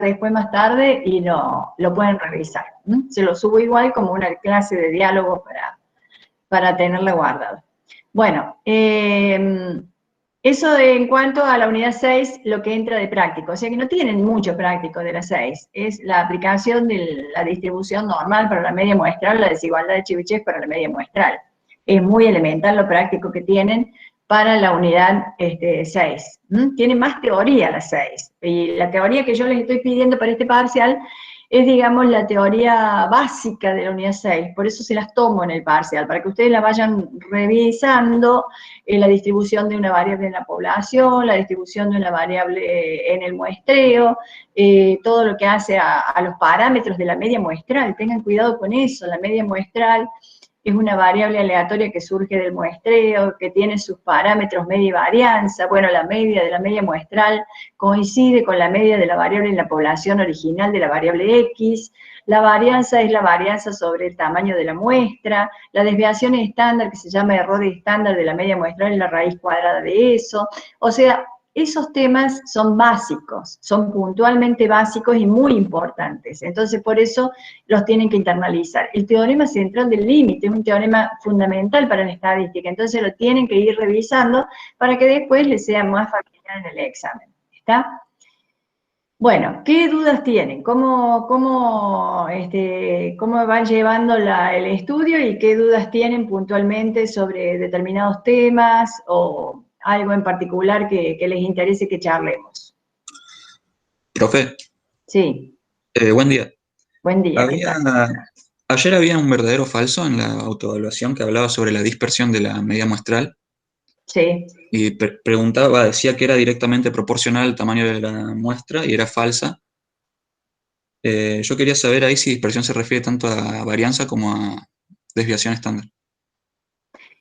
después más tarde y lo pueden revisar. Se lo subo igual como una clase de diálogo para tenerla guardada. Bueno, eso en cuanto a la unidad 6, lo que entra de práctico. O sea que no tienen mucho práctico de la 6. Es la aplicación de la distribución normal para la media muestral, la desigualdad de Chebyshev para la media muestral. Es muy elemental lo práctico que tienen para la unidad 6. Tiene más teoría la 6. Y la teoría que yo les estoy pidiendo para este parcial es, digamos, la teoría básica de la unidad 6, por eso se las tomo en el parcial, para que ustedes la vayan revisando, la distribución de una variable en la población, la distribución de una variable en el muestreo, todo lo que hace a los parámetros de la media muestral. Tengan cuidado con eso, la media muestral es una variable aleatoria que surge del muestreo, que tiene sus parámetros media y varianza. Bueno, la media de la media muestral coincide con la media de la variable en la población original de la variable X. La varianza es la varianza sobre el tamaño de la muestra. La desviación estándar, que se llama error estándar de la media muestral, es la raíz cuadrada de eso. O sea, esos temas son básicos, son puntualmente básicos y muy importantes. Entonces, por eso los tienen que internalizar. El teorema central del límite es un teorema fundamental para la estadística, entonces lo tienen que ir revisando para que después les sea más familiar en el examen. ¿Está? Bueno, ¿qué dudas tienen? ¿Cómo van llevando el estudio y qué dudas tienen puntualmente sobre determinados temas o algo en particular que les interese que charlemos? Profe. Sí. Buen día. Buen día, ¿qué tal? Ayer había un verdadero o falso en la autoevaluación que hablaba sobre la dispersión de la media muestral. Sí. Y decía que era directamente proporcional al tamaño de la muestra y era falsa. Yo quería saber ahí si dispersión se refiere tanto a varianza como a desviación estándar.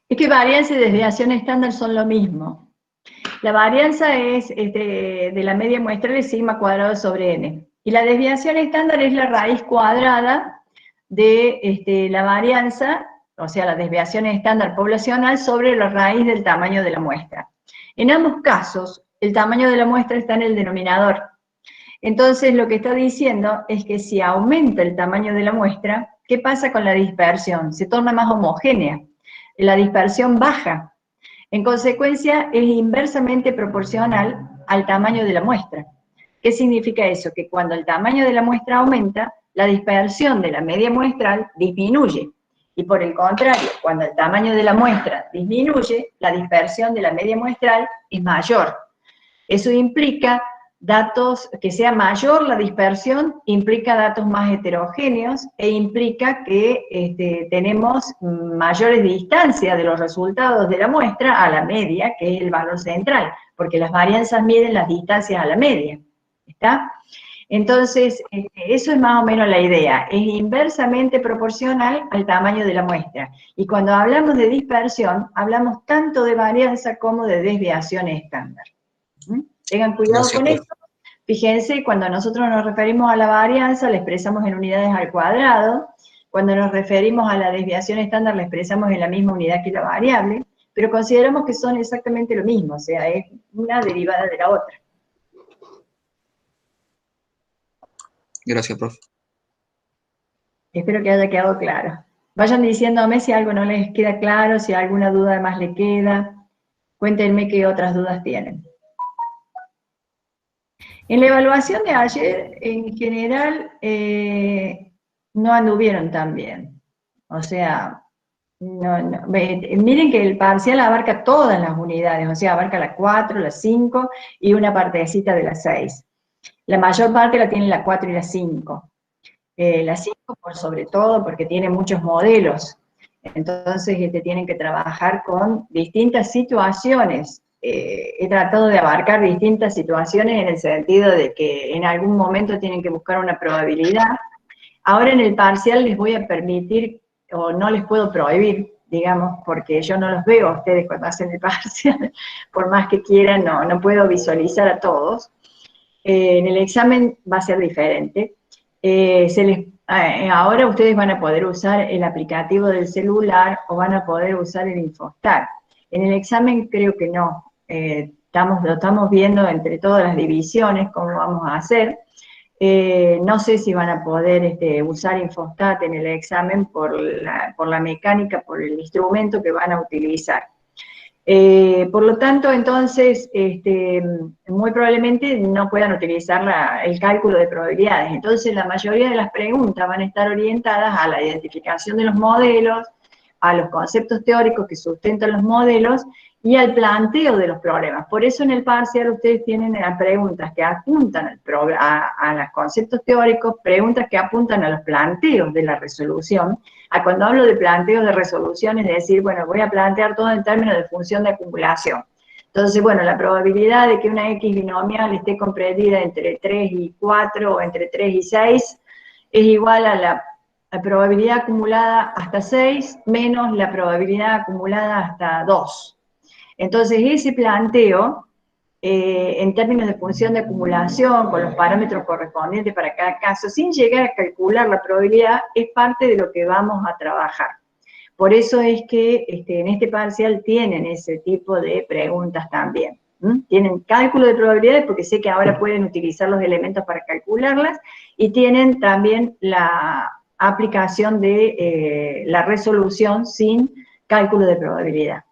Es que varianza y desviación estándar son lo mismo. La varianza es de la media muestral es sigma cuadrado sobre n. Y la desviación estándar es la raíz cuadrada de la varianza, o sea, la desviación estándar poblacional sobre la raíz del tamaño de la muestra. En ambos casos, el tamaño de la muestra está en el denominador. Entonces, lo que está diciendo es que si aumenta el tamaño de la muestra, ¿qué pasa con la dispersión? Se torna más homogénea. La dispersión baja. En consecuencia, es inversamente proporcional al tamaño de la muestra. ¿Qué significa eso? Que cuando el tamaño de la muestra aumenta, la dispersión de la media muestral disminuye. Y por el contrario, cuando el tamaño de la muestra disminuye, la dispersión de la media muestral es mayor. Eso implica que sea mayor la dispersión, implica datos más heterogéneos e implica que tenemos mayores distancias de los resultados de la muestra a la media, que es el valor central, porque las varianzas miden las distancias a la media. ¿Está? Entonces, eso es más o menos la idea, es inversamente proporcional al tamaño de la muestra. Y cuando hablamos de dispersión, hablamos tanto de varianza como de desviación estándar. Tengan cuidado con eso. Fíjense, cuando nosotros nos referimos a la varianza, la expresamos en unidades al cuadrado. Cuando nos referimos a la desviación estándar, la expresamos en la misma unidad que la variable, pero consideramos que son exactamente lo mismo, o sea, es una derivada de la otra. Gracias, profe. Espero que haya quedado claro. Vayan diciéndome si algo no les queda claro, si alguna duda más les queda. Cuéntenme qué otras dudas tienen. En la evaluación de ayer, en general, no anduvieron tan bien. O sea, miren que el parcial abarca todas las unidades, o sea, abarca la 4, la 5 y una partecita de la 6. La mayor parte la tiene la 4 y la 5. La 5 por sobre todo porque tiene muchos modelos. Entonces tienen que trabajar con distintas situaciones. He tratado de abarcar distintas situaciones en el sentido de que en algún momento tienen que buscar una probabilidad. Ahora en el parcial les voy a permitir, o no les puedo prohibir, digamos, porque yo no los veo a ustedes cuando hacen el parcial, por más que quieran, no puedo visualizar a todos. En el examen va a ser diferente. Ahora ustedes van a poder usar el aplicativo del celular o van a poder usar el Infostar. En el examen creo que no. Lo estamos viendo entre todas las divisiones cómo vamos a hacer. No sé si van a poder usar Infostat en el examen por la mecánica, por el instrumento que van a utilizar. Por lo tanto, entonces, muy probablemente no puedan utilizar el cálculo de probabilidades. Entonces, la mayoría de las preguntas van a estar orientadas a la identificación de los modelos, a los conceptos teóricos que sustentan los modelos y al planteo de los problemas. Por eso en el parcial ustedes tienen preguntas que apuntan a los conceptos teóricos, preguntas que apuntan a los planteos de la resolución. Cuando hablo de planteos de resolución, es decir, bueno, voy a plantear todo en términos de función de acumulación. Entonces, bueno, la probabilidad de que una X binomial esté comprendida entre 3 y 4 o entre 3 y 6 es igual a la probabilidad acumulada hasta 6 menos la probabilidad acumulada hasta 2. Entonces, ese planteo, en términos de función de acumulación, con los parámetros correspondientes para cada caso, sin llegar a calcular la probabilidad, es parte de lo que vamos a trabajar. Por eso es que en este parcial tienen ese tipo de preguntas también. Tienen cálculo de probabilidades, porque sé que ahora pueden utilizar los elementos para calcularlas, y tienen también la aplicación de la resolución sin cálculo de probabilidad.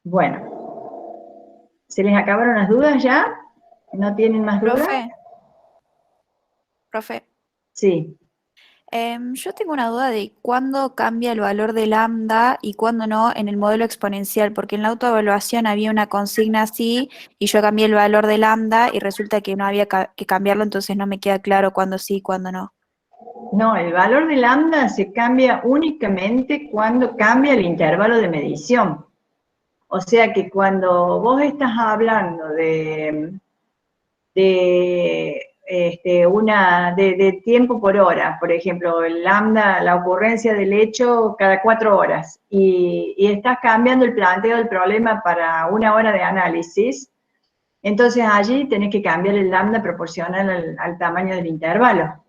Bueno, ¿se les acabaron las dudas ya? ¿No tienen más dudas? Profe. Sí. Yo tengo una duda de cuándo cambia el valor de lambda y cuándo no en el modelo exponencial, porque en la autoevaluación había una consigna así y yo cambié el valor de lambda y resulta que no había que cambiarlo, entonces no me queda claro cuándo sí y cuándo no. No, el valor de lambda se cambia únicamente cuando cambia el intervalo de medición. O sea que cuando vos estás hablando de tiempo por hora, por ejemplo, el lambda, la ocurrencia del hecho cada 4 horas, y estás cambiando el planteo del problema para 1 hora de análisis, entonces allí tenés que cambiar el lambda proporcional al tamaño del intervalo.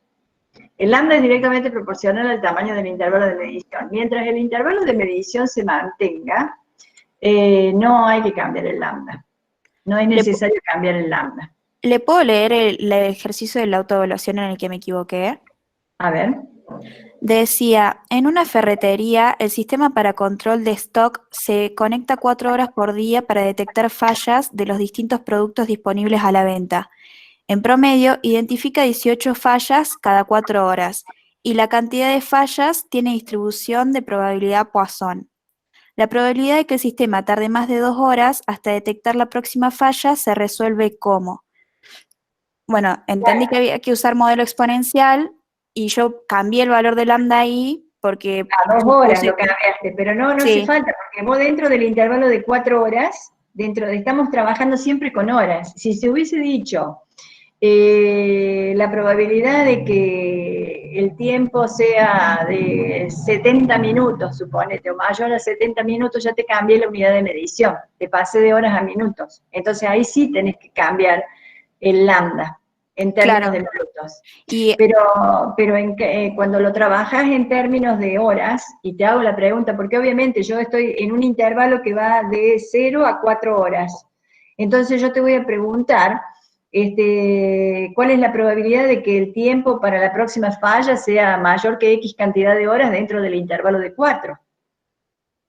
El lambda es directamente proporcional al tamaño del intervalo de medición. Mientras el intervalo de medición se mantenga, no hay que cambiar el lambda. No es necesario cambiar el lambda. ¿Le puedo leer el ejercicio de la autoevaluación en el que me equivoqué? A ver. Decía, en una ferretería, el sistema para control de stock se conecta 4 horas por día para detectar fallas de los distintos productos disponibles a la venta. En promedio, identifica 18 fallas cada 4 horas, y la cantidad de fallas tiene distribución de probabilidad Poisson. La probabilidad de que el sistema tarde más de 2 horas hasta detectar la próxima falla se resuelve como. Bueno, entendí que había que usar modelo exponencial y yo cambié el valor de lambda ahí porque... A 2 horas lo cambiaste, pero no Sí. hace falta, porque vos dentro del intervalo de 4 horas, estamos trabajando siempre con horas. Si se hubiese dicho la probabilidad de que el tiempo sea de 70 minutos, suponete, o mayor a 70 minutos, ya te cambié la unidad de medición, te pasé de horas a minutos. Entonces ahí sí tenés que cambiar el lambda en términos de minutos. Pero cuando lo trabajas en términos de horas, y te hago la pregunta, porque obviamente yo estoy en un intervalo que va de 0 a 4 horas, entonces yo te voy a preguntar, ¿cuál es la probabilidad de que el tiempo para la próxima falla sea mayor que X cantidad de horas dentro del intervalo de 4?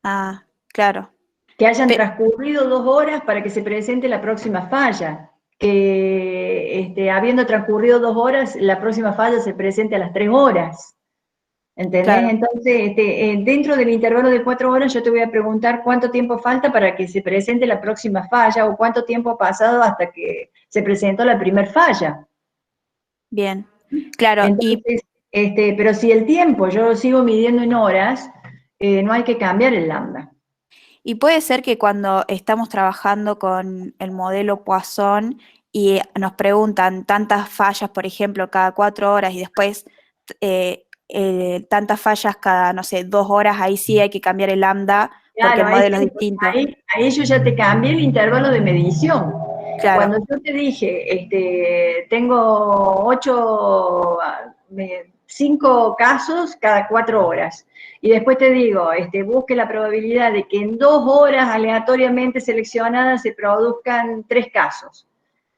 Ah, claro. Que hayan transcurrido 2 horas para que se presente la próxima falla. Que habiendo transcurrido 2 horas, la próxima falla se presente a las 3 horas. ¿Entendés? Claro. Entonces, dentro del intervalo de 4 horas, yo te voy a preguntar cuánto tiempo falta para que se presente la próxima falla, o cuánto tiempo ha pasado hasta que se presentó la primer falla. Bien, claro. Entonces, pero si el tiempo yo lo sigo midiendo en horas, no hay que cambiar el lambda. Y puede ser que cuando estamos trabajando con el modelo Poisson y nos preguntan tantas fallas, por ejemplo, cada 4 horas y después tantas fallas cada, no sé, 2 horas, ahí sí hay que cambiar el lambda, claro, porque el modelo es distinto. Ahí yo ya te cambié el intervalo de medición. Claro. Cuando yo te dije, tengo 8 5 casos cada 4 horas. Y después te digo, busque la probabilidad de que en 2 horas aleatoriamente seleccionadas se produzcan 3 casos.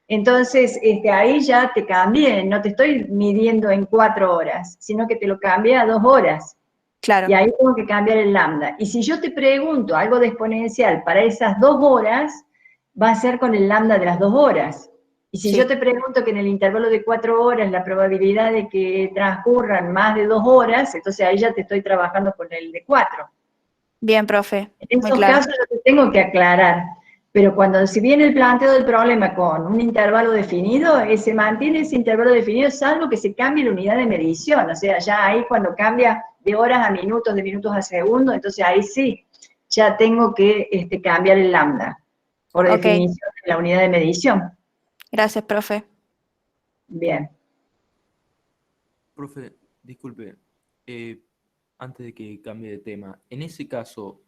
Entonces, ahí ya te cambié, no te estoy midiendo en 4 horas, sino que te lo cambié a 2 horas. Claro. Y ahí tengo que cambiar el lambda. Y si yo te pregunto algo de exponencial para esas 2 horas, va a ser con el lambda de las 2 horas. Y si Sí. yo te pregunto que en el intervalo de 4 horas la probabilidad de que transcurran más de 2 horas, entonces ahí ya te estoy trabajando con el de 4. Bien, profe. En Muy esos claro. casos yo te tengo que aclarar. Pero cuando si viene el planteo del problema con un intervalo definido, se mantiene ese intervalo definido salvo que se cambie la unidad de medición. O sea, ya ahí cuando cambia de horas a minutos, de minutos a segundos, entonces ahí sí, ya tengo que cambiar el lambda, por Ok. definición de la unidad de medición. Gracias, profe. Bien. Profe, disculpe, antes de que cambie de tema, en ese caso,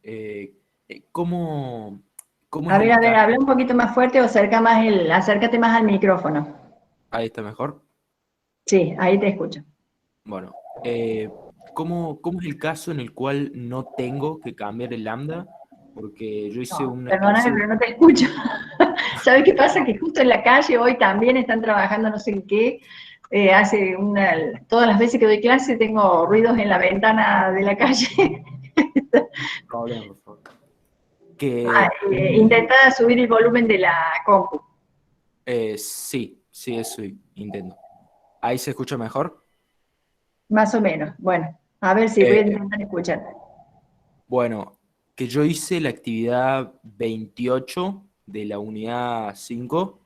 ¿cómo A es ver, el caso? habla un poquito más fuerte o acércate más al micrófono. Ahí está mejor. Sí, ahí te escucho. Bueno, ¿cómo es el caso en el cual no tengo que cambiar el lambda? Porque yo hice Perdóname, pero no te escucho. ¿Sabes qué pasa? Que justo en la calle hoy también están trabajando no sé en qué. Todas las veces que doy clase tengo ruidos en la ventana de la calle. problema, por favor. Que Intenta subir el volumen de la compu. sí, eso intento. ¿Ahí se escucha mejor? Más o menos. Bueno, a ver si voy a intentar escucharte. Bueno, que yo hice la actividad 28 de la unidad 5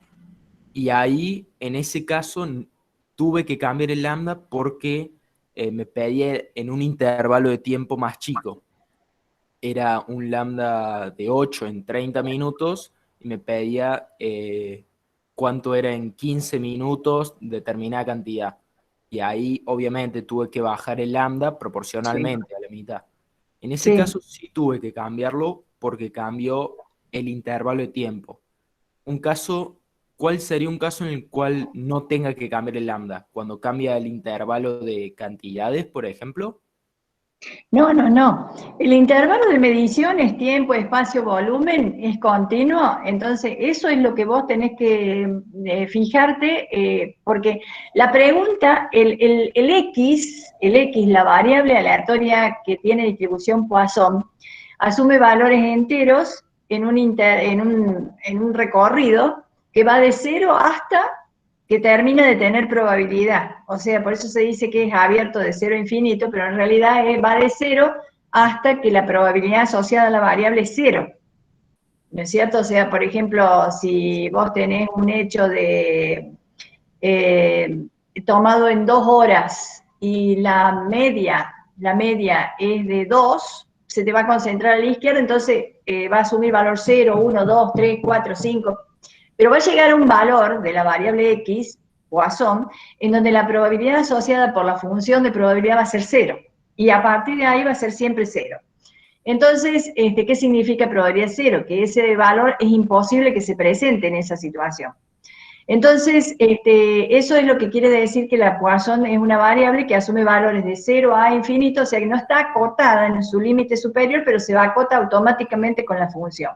y ahí, en ese caso, tuve que cambiar el lambda porque me pedía en un intervalo de tiempo más chico. Era un lambda de 8 en 30 minutos y me pedía cuánto era en 15 minutos determinada cantidad. Y ahí, obviamente, tuve que bajar el lambda proporcionalmente a la mitad. En ese Sí. caso sí tuve que cambiarlo porque cambió el intervalo de tiempo. ¿Cuál sería un caso en el cual no tenga que cambiar el lambda? Cuando cambia el intervalo de cantidades, por ejemplo. No. El intervalo de medición es tiempo, espacio, volumen, es continuo. Entonces, eso es lo que vos tenés que fijarte, porque la pregunta, el X, la variable aleatoria que tiene distribución Poisson, asume valores enteros en un recorrido que va de 0 hasta que termina de tener probabilidad. O sea, por eso se dice que es abierto de 0 a infinito, pero en realidad va de 0 hasta que la probabilidad asociada a la variable es 0. ¿No es cierto? O sea, por ejemplo, si vos tenés un hecho tomado en 2 horas y la media es de 2, se te va a concentrar a la izquierda, entonces va a asumir valor 0, 1, 2, 3, 4, 5, pero va a llegar a un valor de la variable X, Poisson, en donde la probabilidad asociada por la función de probabilidad va a ser 0, y a partir de ahí va a ser siempre 0. Entonces, ¿qué significa probabilidad 0? Que ese valor es imposible que se presente en esa situación. Entonces, eso es lo que quiere decir que la Poisson es una variable que asume valores de 0 a infinito, o sea que no está acotada en su límite superior, pero se va a acotar automáticamente con la función.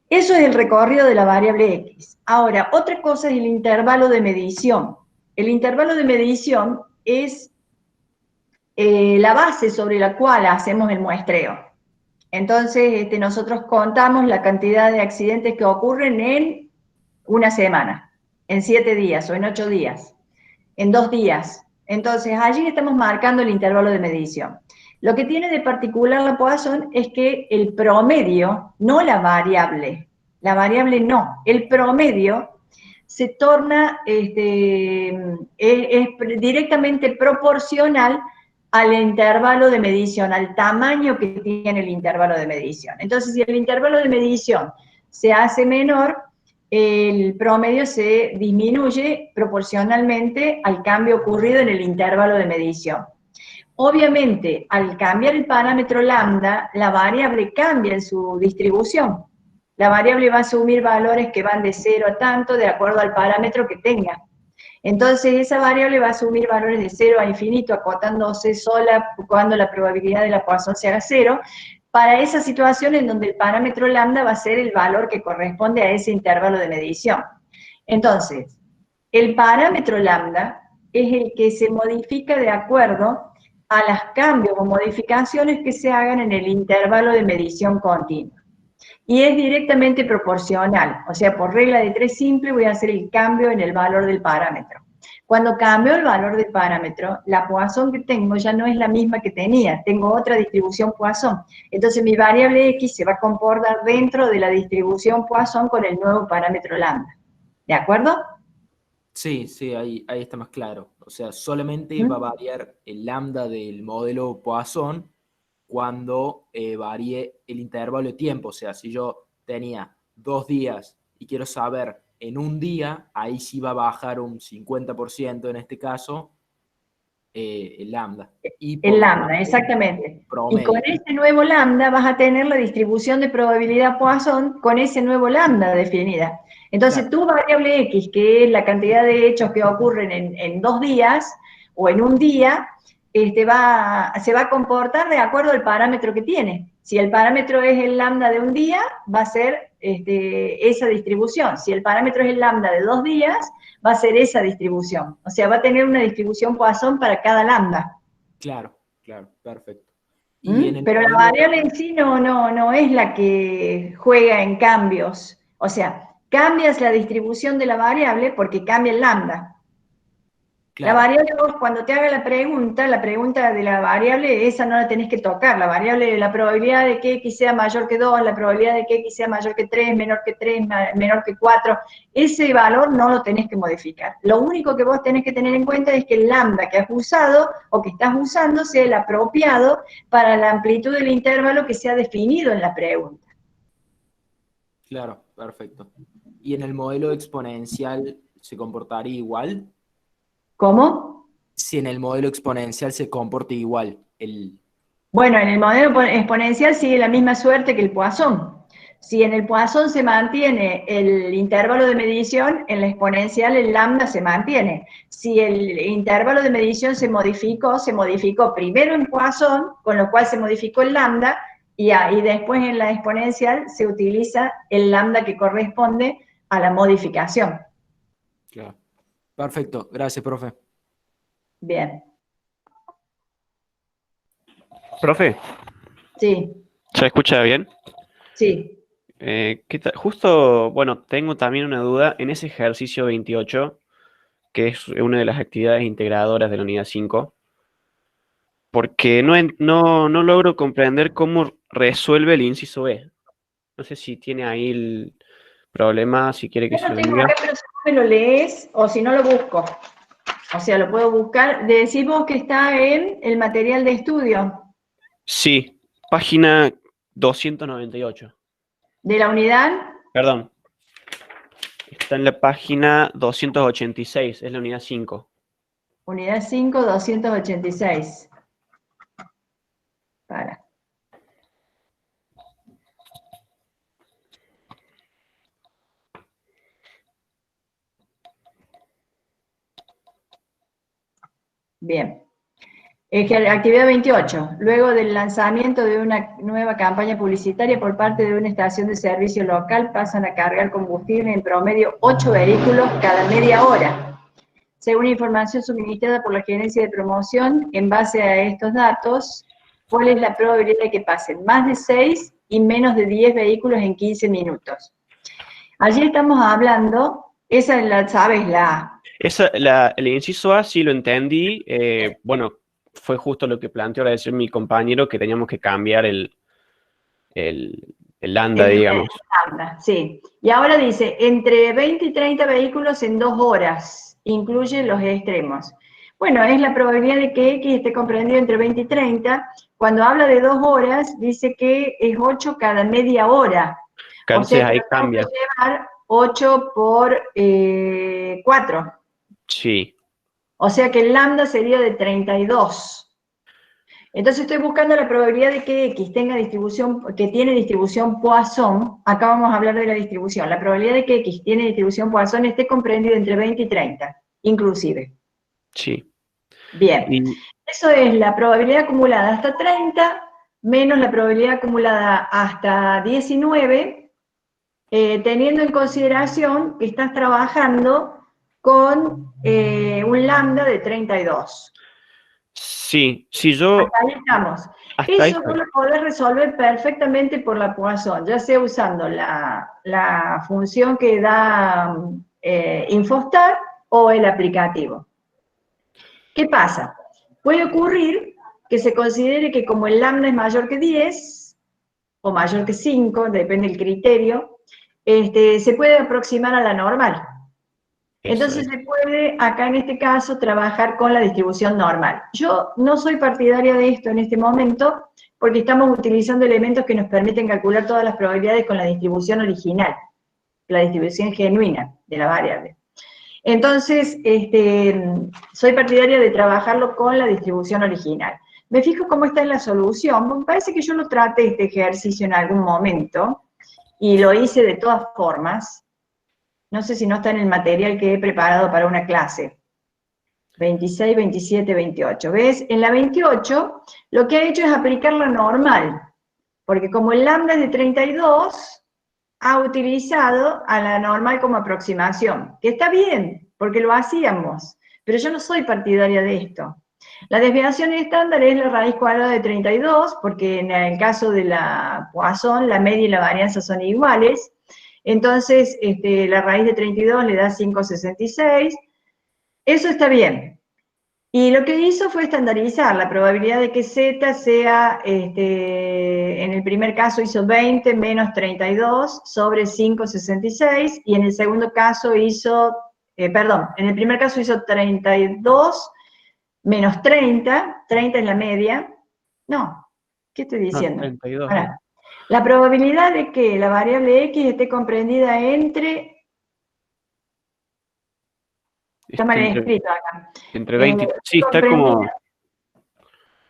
Eso es el recorrido de la variable X. Ahora, otra cosa es el intervalo de medición. El intervalo de medición es la base sobre la cual hacemos el muestreo. Entonces, nosotros contamos la cantidad de accidentes que ocurren en una semana, en 7 días o en 8 días, en 2 días. Entonces, allí estamos marcando el intervalo de medición. Lo que tiene de particular la Poisson es que el promedio, no la variable no, el promedio se torna, es directamente proporcional al intervalo de medición, al tamaño que tiene el intervalo de medición. Entonces, si el intervalo de medición se hace menor, el promedio se disminuye proporcionalmente al cambio ocurrido en el intervalo de medición. Obviamente, al cambiar el parámetro lambda, la variable cambia en su distribución. La variable va a asumir valores que van de 0 a tanto de acuerdo al parámetro que tenga. Entonces esa variable va a asumir valores de 0 a infinito, acotándose sola cuando la probabilidad de la Poisson sea 0, para esa situación en donde el parámetro lambda va a ser el valor que corresponde a ese intervalo de medición. Entonces, el parámetro lambda es el que se modifica de acuerdo a los cambios o modificaciones que se hagan en el intervalo de medición continua. Y es directamente proporcional, o sea, por regla de 3 simple voy a hacer el cambio en el valor del parámetro. Cuando cambio el valor del parámetro, la Poisson que tengo ya no es la misma que tenía, tengo otra distribución Poisson. Entonces mi variable X se va a comportar dentro de la distribución Poisson con el nuevo parámetro lambda. ¿De acuerdo? Sí, sí, ahí está más claro. O sea, solamente va a variar el lambda del modelo Poisson cuando varíe el intervalo de tiempo. O sea, si yo tenía 2 días y quiero saber en un día, ahí sí va a bajar un 50% en este caso el lambda. El lambda, exactamente. Promedio. Y con ese nuevo lambda vas a tener la distribución de probabilidad Poisson con ese nuevo lambda definida. Entonces, tu variable X, que es la cantidad de hechos que ocurren en 2 días o en un día, se va a comportar de acuerdo al parámetro que tiene. Si el parámetro es el lambda de un día, va a ser esa distribución. Si el parámetro es el lambda de 2 días, va a ser esa distribución. O sea, va a tener una distribución Poisson para cada lambda. Claro, claro, perfecto. Pero la variable en sí no es la que juega en cambios. O sea, cambias la distribución de la variable porque cambia el lambda. Claro. La variable, vos cuando te haga la pregunta de la variable, esa no la tenés que tocar. La variable, la probabilidad de que X sea mayor que 2, la probabilidad de que X sea mayor que 3, menor que 3, menor que 4, ese valor no lo tenés que modificar. Lo único que vos tenés que tener en cuenta es que el lambda que has usado o que estás usando sea el apropiado para la amplitud del intervalo que se ha definido en la pregunta. Claro, perfecto. ¿Y en el modelo exponencial se comportaría igual? ¿Cómo? Si en el modelo exponencial se comporta igual. Bueno, en el modelo exponencial sigue la misma suerte que el Poisson. Si en el Poisson se mantiene el intervalo de medición, en la exponencial el lambda se mantiene. Si el intervalo de medición se modificó primero en Poisson, con lo cual se modificó el lambda, y después en la exponencial se utiliza el lambda que corresponde a la modificación. Claro. Perfecto, gracias, profe. Bien. Profe. Sí. ¿Se escucha bien? Sí. ¿Qué tal? Justo, bueno, tengo también una duda en ese ejercicio 28, que es una de las actividades integradoras de la unidad 5, porque no logro comprender cómo resuelve el inciso B. No sé si tiene ahí el problema, si quiere que se lo diga. Acá, pero si no me lo lees o si no lo busco. O sea, lo puedo buscar. Decimos que está en el material de estudio. Sí, página 298. ¿De la unidad? Perdón. Está en la página 286, es la unidad 5. Unidad 5, 286. Para. Bien. Actividad 28. Luego del lanzamiento de una nueva campaña publicitaria por parte de una estación de servicio local, pasan a cargar combustible en promedio 8 vehículos cada media hora. Según información suministrada por la Gerencia de Promoción, en base a estos datos, ¿cuál es la probabilidad de que pasen más de 6 y menos de 10 vehículos en 15 minutos? Allí estamos hablando, esa la sabes, la A. El inciso A sí lo entendí. Bueno, fue justo lo que planteó ahora decir mi compañero, que teníamos que cambiar el lambda, digamos. El lambda, sí. Y ahora dice, entre 20 y 30 vehículos en 2 horas, incluye los extremos. Bueno, es la probabilidad de que X esté comprendido entre 20 y 30. Cuando habla de 2 horas, dice que es 8 cada media hora. Entonces o sea, ahí cambia. Llevar 8 por 4. Sí. O sea que el lambda sería de 32. Entonces estoy buscando la probabilidad de que X tenga distribución, que tiene distribución Poisson. Acá vamos a hablar de la distribución. La probabilidad de que X tiene distribución Poisson esté comprendido entre 20 y 30. inclusive. Sí. Bien, Y, eso es la probabilidad acumulada hasta 30 menos la probabilidad acumulada hasta 19, teniendo en consideración que estás trabajando con un lambda de 32. sí, si yo... Hasta ahí estamos. Hasta ahí Eso vos estoy. lo podés resolver perfectamente por la Poisson, ya sea usando la función que da Infostar o el aplicativo. ¿Qué pasa? Puede ocurrir que se considere que como el lambda es mayor que 10, o mayor que 5, depende del criterio, se puede aproximar a la normal. Eso Entonces es. se puede, acá en este caso, trabajar con la distribución normal. Yo no soy partidaria de esto en este momento, porque estamos utilizando elementos que nos permiten calcular todas las probabilidades con la distribución original, la distribución genuina de la variable. Entonces, soy partidaria de trabajarlo con la distribución original. Me fijo cómo está en la solución. Me parece que yo lo traté este ejercicio en algún momento, y lo hice de todas formas. No sé si no está en el material que he preparado para una clase. 26, 27, 28. ¿Ves? En la 28, lo que ha hecho es aplicar la normal, porque como el lambda es de 32, ha utilizado a la normal como aproximación, que está bien, porque lo hacíamos, pero yo no soy partidaria de esto. La desviación estándar es la raíz cuadrada de 32, porque en el caso de la Poisson, la media y la varianza son iguales. Entonces, la raíz de 32 le da 5,66. Eso está bien. Y lo que hizo fue estandarizar la probabilidad de que Z sea, en el primer caso hizo 20 menos 32 sobre 5,66, y en el segundo caso hizo, en el primer caso hizo 32 menos 30, 30 es la media. No, ¿qué estoy No, diciendo? 32. Ahora, la probabilidad de que la variable X esté comprendida entre... Está mal escrito acá. Entre 20. Sí, está Comprendida. como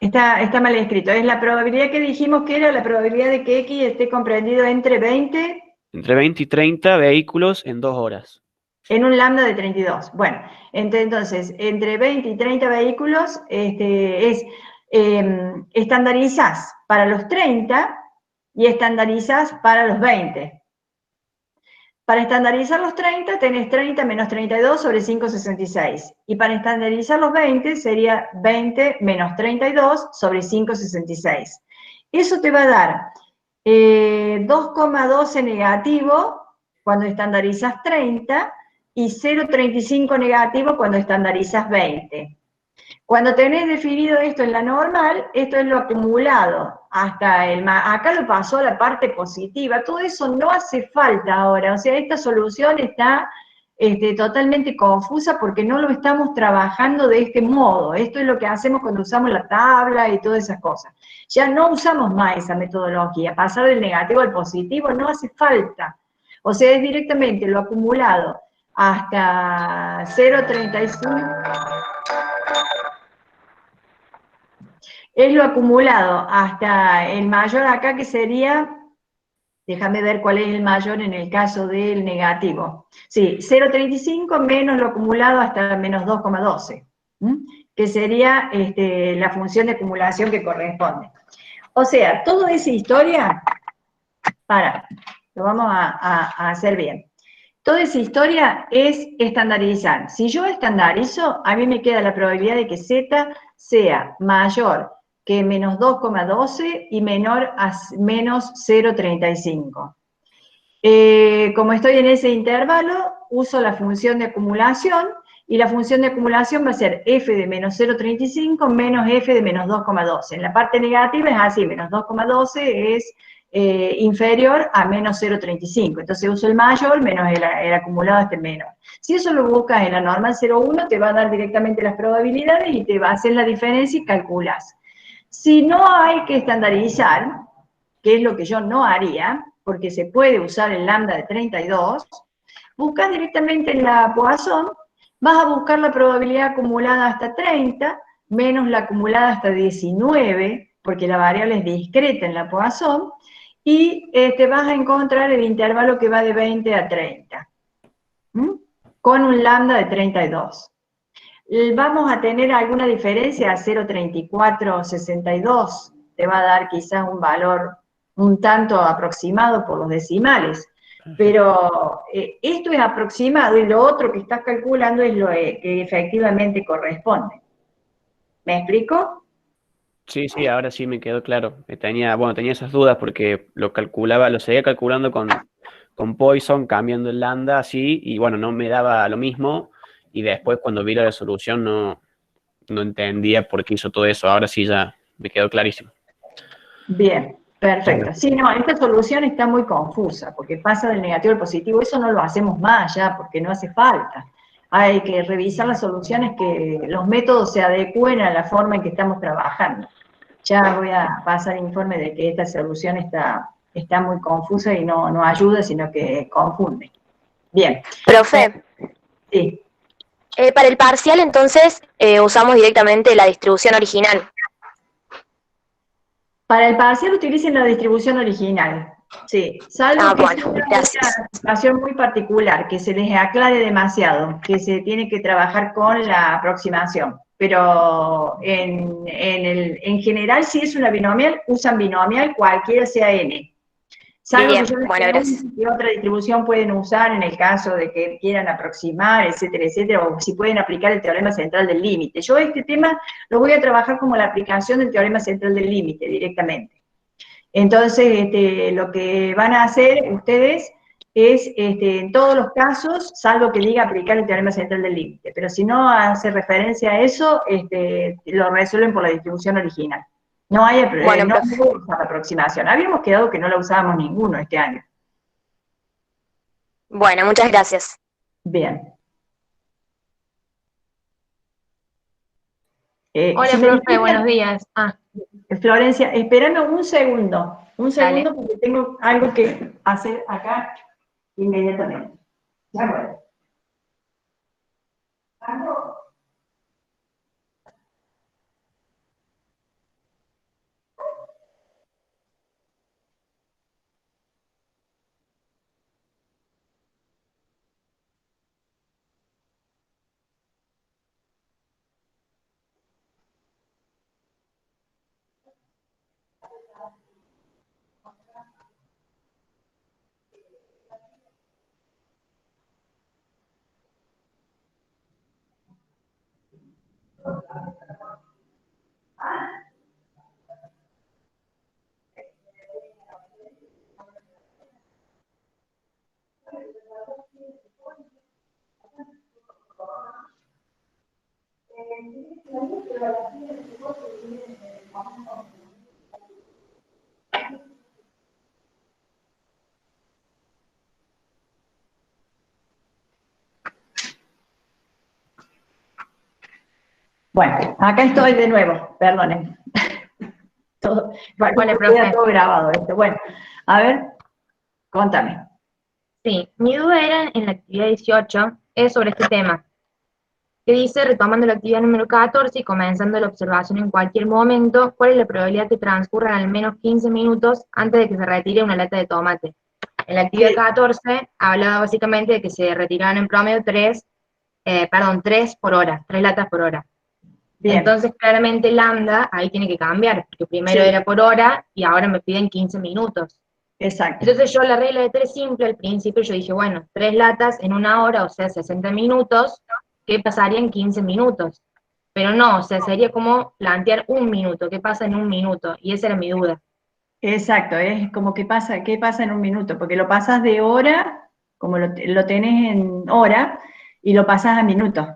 Está mal escrito. Es la probabilidad que dijimos que era la probabilidad de que X esté comprendido entre 20 entre 20 y 30 vehículos en 2 horas. en un lambda de 32. Bueno, entonces, entre 20 y 30 vehículos estandarizás para los 30 y estandarizás para los 20. Para estandarizar los 30 tenés 30 menos 32 sobre 5,66. Y para estandarizar los 20 sería 20 menos 32 sobre 5,66. Eso te va a dar 2,12 negativo cuando estandarizas 30 y 0,35 negativo cuando estandarizas 20. Cuando tenés definido esto en la normal, esto es lo acumulado hasta acá lo pasó a la parte positiva. Todo eso no hace falta ahora. O sea, esta solución está totalmente confusa porque no lo estamos trabajando de este modo. Esto es lo que hacemos cuando usamos la tabla y todas esas cosas. Ya no usamos más esa metodología. Pasar del negativo al positivo no hace falta. O sea, es directamente lo acumulado hasta 0,35. Es lo acumulado hasta el mayor acá, que sería, déjame ver cuál es el mayor en el caso del negativo. Sí, 0,35 menos lo acumulado hasta menos 2,12, que sería la función de acumulación que corresponde. O sea, toda esa historia, lo vamos a hacer bien. Toda esa historia es estandarizar. Si yo estandarizo, a mí me queda la probabilidad de que Z sea mayor que menos 2,12 y menor a menos 0,35. Como estoy en ese intervalo, uso la función de acumulación, y la función de acumulación va a ser f de menos 0,35 menos f de menos 2,12. En la parte negativa es así, menos 2,12 es inferior a menos 0,35. Entonces uso el mayor menos el acumulado hasta el menor. Si eso lo buscas en la normal 0,1, te va a dar directamente las probabilidades y te va a hacer la diferencia y calculas. Si no hay que estandarizar, que es lo que yo no haría, porque se puede usar el lambda de 32, buscas directamente en la Poisson, vas a buscar la probabilidad acumulada hasta 30, menos la acumulada hasta 19, porque la variable es discreta en la Poisson, y vas a encontrar el intervalo que va de 20 a 30, con un lambda de 32. vamos a tener alguna diferencia, 0,3462, te va a dar quizás un valor un tanto aproximado por los decimales, pero esto es aproximado y lo otro que estás calculando es lo que efectivamente corresponde. ¿Me explico? Sí, sí, ahora sí me quedó claro. Tenía esas dudas porque lo seguía calculando con Poisson, cambiando el lambda así, y bueno, no me daba lo mismo, y después cuando vi la resolución no entendía por qué hizo todo eso. Ahora sí ya me quedó clarísimo. Bien, perfecto. Sí, no, esta solución está muy confusa, porque pasa del negativo al positivo, eso no lo hacemos más ya, porque no hace falta. Hay que revisar las soluciones, que los métodos se adecúen a la forma en que estamos trabajando. Ya voy a pasar informe de que esta solución está muy confusa y no ayuda, sino que confunde. Bien. Profe, Sí. para el parcial entonces usamos directamente la distribución original. Para el parcial utilicen la distribución original, sí, salvo que bueno, sea gracias. una situación muy particular, que se les aclare demasiado, que se tiene que trabajar con la aproximación. Pero en general, si es una binomial, usan binomial cualquiera sea n. Salvo Bien, que yo les bueno, pregunte gracias. qué otra distribución pueden usar en el caso de que quieran aproximar, etcétera, etcétera, o si pueden aplicar el teorema central del límite. Yo este tema lo voy a trabajar como la aplicación del teorema central del límite directamente. Entonces, lo que van a hacer ustedes es, en todos los casos, salvo que diga aplicar el teorema central del límite, pero si no hace referencia a eso, lo resuelven por la distribución original. No hay Bueno, no profe. usa la aproximación. Habíamos quedado que no la usábamos ninguno este año. Bueno, muchas gracias. Bien. Hola, Si me profe, disculpan, buenos días. Florencia, espérame un segundo Dale. porque tengo algo que hacer acá inmediatamente. Ya vuelvo. Bueno, acá estoy de nuevo, perdonen. Todo, Hola, queda profe. todo grabado esto. Bueno, a ver, contame. Sí, mi duda era en la actividad 18, es sobre este tema, que dice, retomando la actividad número 14 y comenzando la observación en cualquier momento, ¿cuál es la probabilidad que transcurran al menos 15 minutos antes de que se retire una lata de tomate? En la actividad 14 hablaba básicamente de que se retiraban en promedio 3 por hora, 3 latas por hora. Bien. Entonces, claramente lambda ahí tiene que cambiar, porque primero Sí. era por hora y ahora me piden 15 minutos. Exacto. Entonces yo la regla de 3 simple, al principio yo dije, bueno, 3 latas en una hora, o sea, 60 minutos, ¿qué pasaría en 15 minutos? Pero no, o sea, sería como plantear un minuto, ¿qué pasa en un minuto? Y esa era mi duda. Exacto, es como que pasa, ¿qué pasa en un minuto? Porque lo pasas de hora, como lo tenés en hora, y lo pasas a minuto.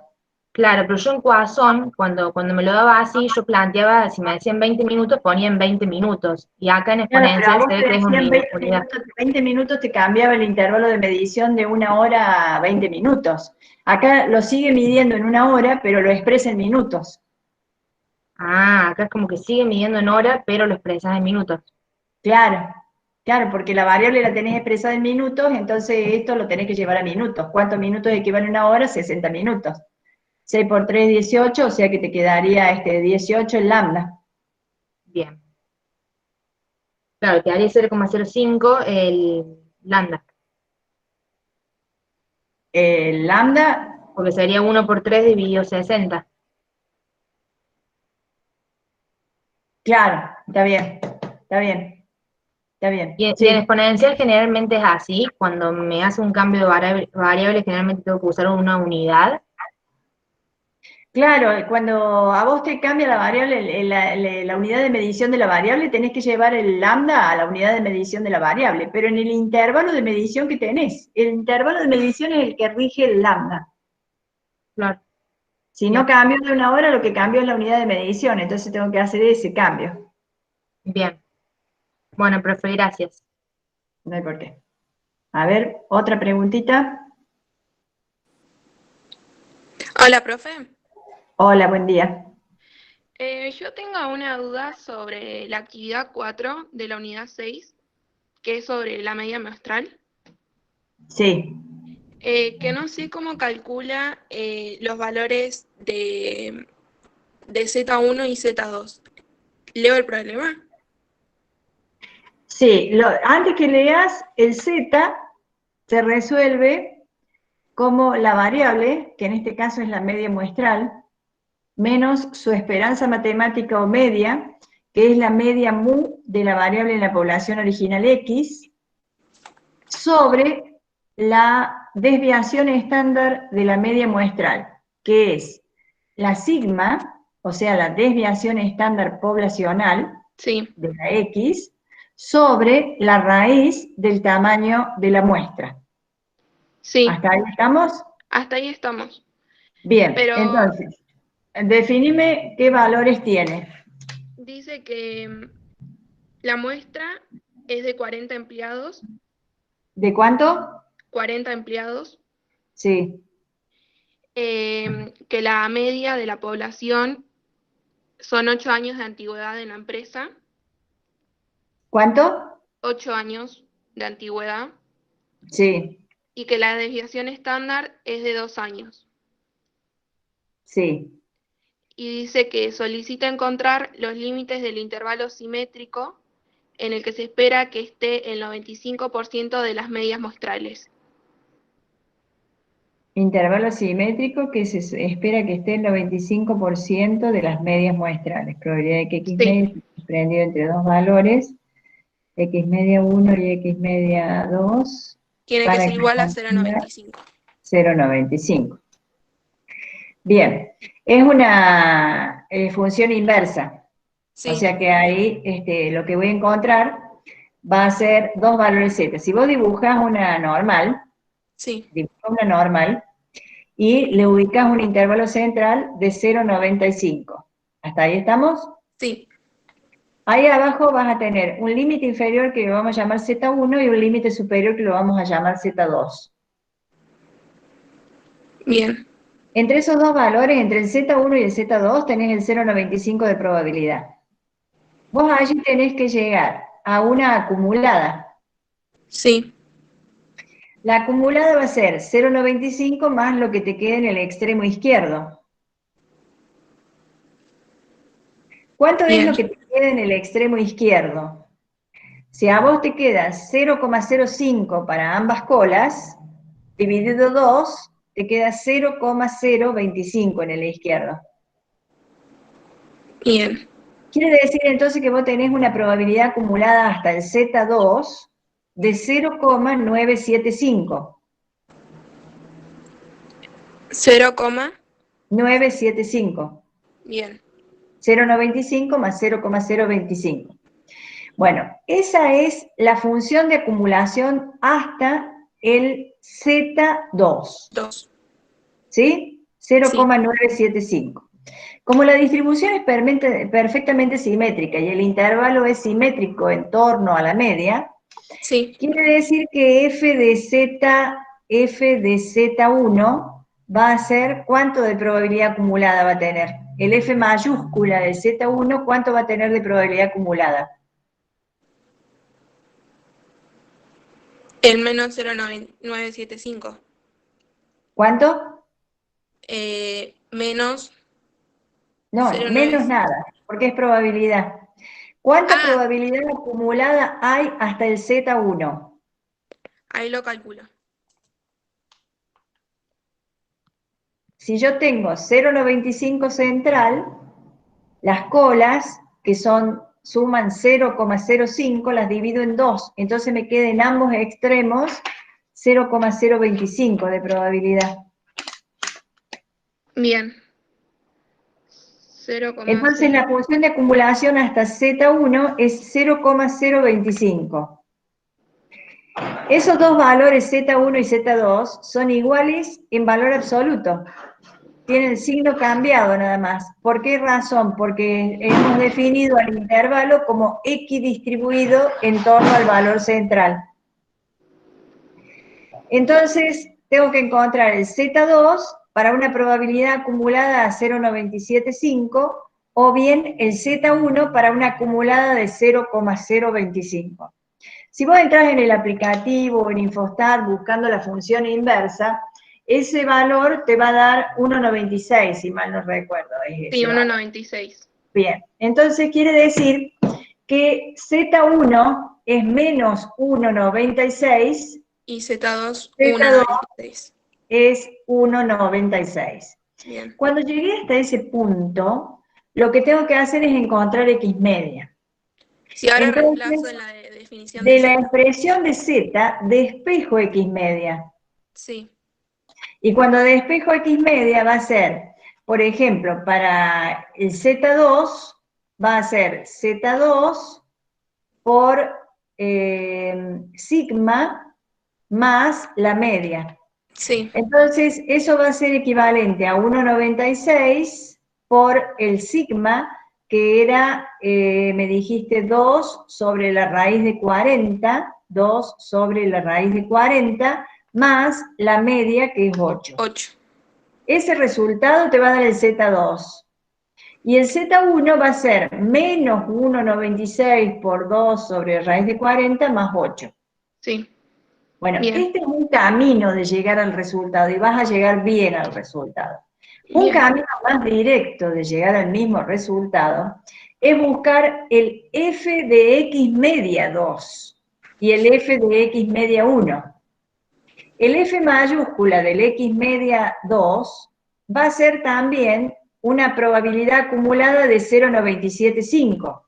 Claro, pero yo en Poisson, cuando me lo daba así, yo planteaba, si me decían 20 minutos, ponía en 20 minutos. Y acá en Claro, pero a exponencial vos se ve te que es decían 20 unidad. minutos, 20 minutos te cambiaba el intervalo de medición de una hora a 20 minutos. Acá lo sigue midiendo en una hora, pero lo expresa en minutos. Ah, acá es como que sigue midiendo en hora, pero lo expresas en minutos. Claro, claro, porque la variable la tenés expresada en minutos, entonces esto lo tenés que llevar a minutos. ¿Cuántos minutos equivale a una hora? 60 minutos. 6 por 3, 18, o sea que te quedaría 18 en lambda. Bien. Claro, te daría 0,05 el lambda. El lambda, porque sería 1 por 3 dividido 60. Claro, está bien, está bien, está bien. Y en Sí, exponencial generalmente es así, cuando me hace un cambio de variable generalmente tengo que usar una unidad. claro, cuando a vos te cambia la variable, la unidad de medición de la variable, tenés que llevar el lambda a la unidad de medición de la variable, pero en el intervalo de medición que tenés, el intervalo de medición es el que rige el lambda. Claro. Si no cambio de una hora, lo que cambio es la unidad de medición, entonces tengo que hacer ese cambio. Bien. Bueno, profe, gracias. No hay por qué. A ver, otra preguntita. Hola, profe. Hola, buen día. Yo tengo una duda sobre la actividad 4 de la unidad 6, que es sobre la media muestral, Sí. que no sé cómo calcula los valores de Z1 y Z2. ¿Leo el problema? Sí, antes que leas, el Z se resuelve como la variable, que en este caso es la media muestral, menos su esperanza matemática o media, que es la media mu de la variable en la población original X, sobre la desviación estándar de la media muestral, que es la sigma, o sea, la desviación estándar poblacional Sí, de la X, sobre la raíz del tamaño de la muestra. sí, ¿Hasta ahí estamos? hasta ahí estamos. Bien, Pero entonces, definime qué valores tiene. dice que la muestra es de 40 empleados, ¿De cuánto? 40 empleados, Sí. que la media de la población son 8 años de antigüedad en la empresa, ¿Cuánto? 8 años de antigüedad, Sí, y que la desviación estándar es de 2 años. sí. Y dice que solicita encontrar los límites del intervalo simétrico en el que se espera que esté el 95% de las medias muestrales. Intervalo simétrico que se espera que esté el 95% de las medias muestrales. Probabilidad de que X media Sí, esté comprendido entre dos valores, X media 1 y X media 2, tiene que para ser que igual a consiga 0,95. 0,95. Bien, es una función inversa. O Sí, sea que ahí lo que voy a encontrar va a ser dos valores Z. Si vos dibujas una normal, sí, y le ubicas un intervalo central de 0,95. ¿Hasta ahí estamos? sí, Ahí abajo vas a tener un límite inferior que lo vamos a llamar Z1 y un límite superior que lo vamos a llamar Z2. bien, Entre esos dos valores, entre el Z1 y el Z2, tenés el 0,95 de probabilidad. Vos allí tenés que llegar a una acumulada. sí, La acumulada va a ser 0,95 más lo que te quede en el extremo izquierdo. ¿Cuánto es bien, lo que te queda en el extremo izquierdo? Si a vos te queda 0,05 para ambas colas, dividido 2, te queda 0,025 en el izquierdo. bien. Quiere decir entonces que vos tenés una probabilidad acumulada hasta el Z2 de 0,975. 0, 975. bien, 0,95 más 0,025. Bueno, esa es la función de acumulación hasta el Z2, 2, ¿sí? sí, 0,975. Como la distribución es perfectamente simétrica y el intervalo es simétrico en torno a la media, sí, quiere decir que f de Z1 va a ser, ¿cuánto de probabilidad acumulada va a tener? El f mayúscula del Z1, ¿cuánto va a tener de probabilidad acumulada? el menos 0,975. ¿Cuánto? Menos No, menos 0,9. nada, porque es probabilidad. ¿Cuánta Ah, probabilidad acumulada hay hasta el Z1? ahí lo calculo. si yo tengo 0,95 central, las colas, que suman 0,05, las divido en 2, entonces me queda en ambos extremos 0,025 de probabilidad. Bien. Entonces la función de acumulación hasta Z1 es 0,025. Esos dos valores Z1 y Z2 son iguales en valor absoluto. Tienen el signo cambiado nada más. ¿Por qué razón? Porque hemos definido al intervalo como equidistribuido en torno al valor central. Entonces, tengo que encontrar el Z2 para una probabilidad acumulada a 0,975 o bien el Z1 para una acumulada de 0,025. Si vos entras en el aplicativo o en Infostat buscando la función inversa, ese valor te va a dar 1,96, si mal no recuerdo. Sí, 1,96. Bien, entonces quiere decir que Z1 es menos 1,96 y Z2, Z2 1,96. es 1,96. Bien. Cuando llegué hasta ese punto, lo que tengo que hacer es encontrar X media. Si ahora Entonces, reemplazo en la definición de la Z. expresión de Z, despejo X media. Sí. Y cuando despejo X media va a ser, por ejemplo, para el Z2, va a ser Z2 por sigma más la media. Sí. Entonces, eso va a ser equivalente a 1,96 por el sigma, que era, me dijiste, 2 sobre la raíz de 40, 2 sobre la raíz de 40, más la media, que es 8. 8. Ese resultado te va a dar el Z2. Y el Z1 va a ser menos 1,96 por 2 sobre raíz de 40 más 8. Sí. Bueno, Bien. este es un camino de llegar al resultado y vas a llegar bien al resultado. Un Bien. camino más directo de llegar al mismo resultado es buscar el f de x media 2 y el f de x media 1. El f mayúscula del x media 2 va a ser también una probabilidad acumulada de 0,975.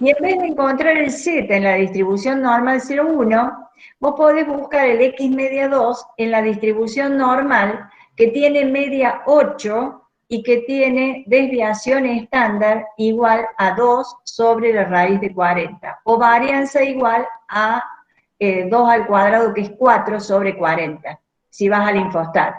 Y en vez de encontrar el z en la distribución normal 0,1, vos podés buscar el x media 2 en la distribución normal, que tiene media 8 y que tiene desviación estándar igual a 2 sobre la raíz de 40, o varianza igual a 2 al cuadrado, que es 4 sobre 40, si vas al Infostat.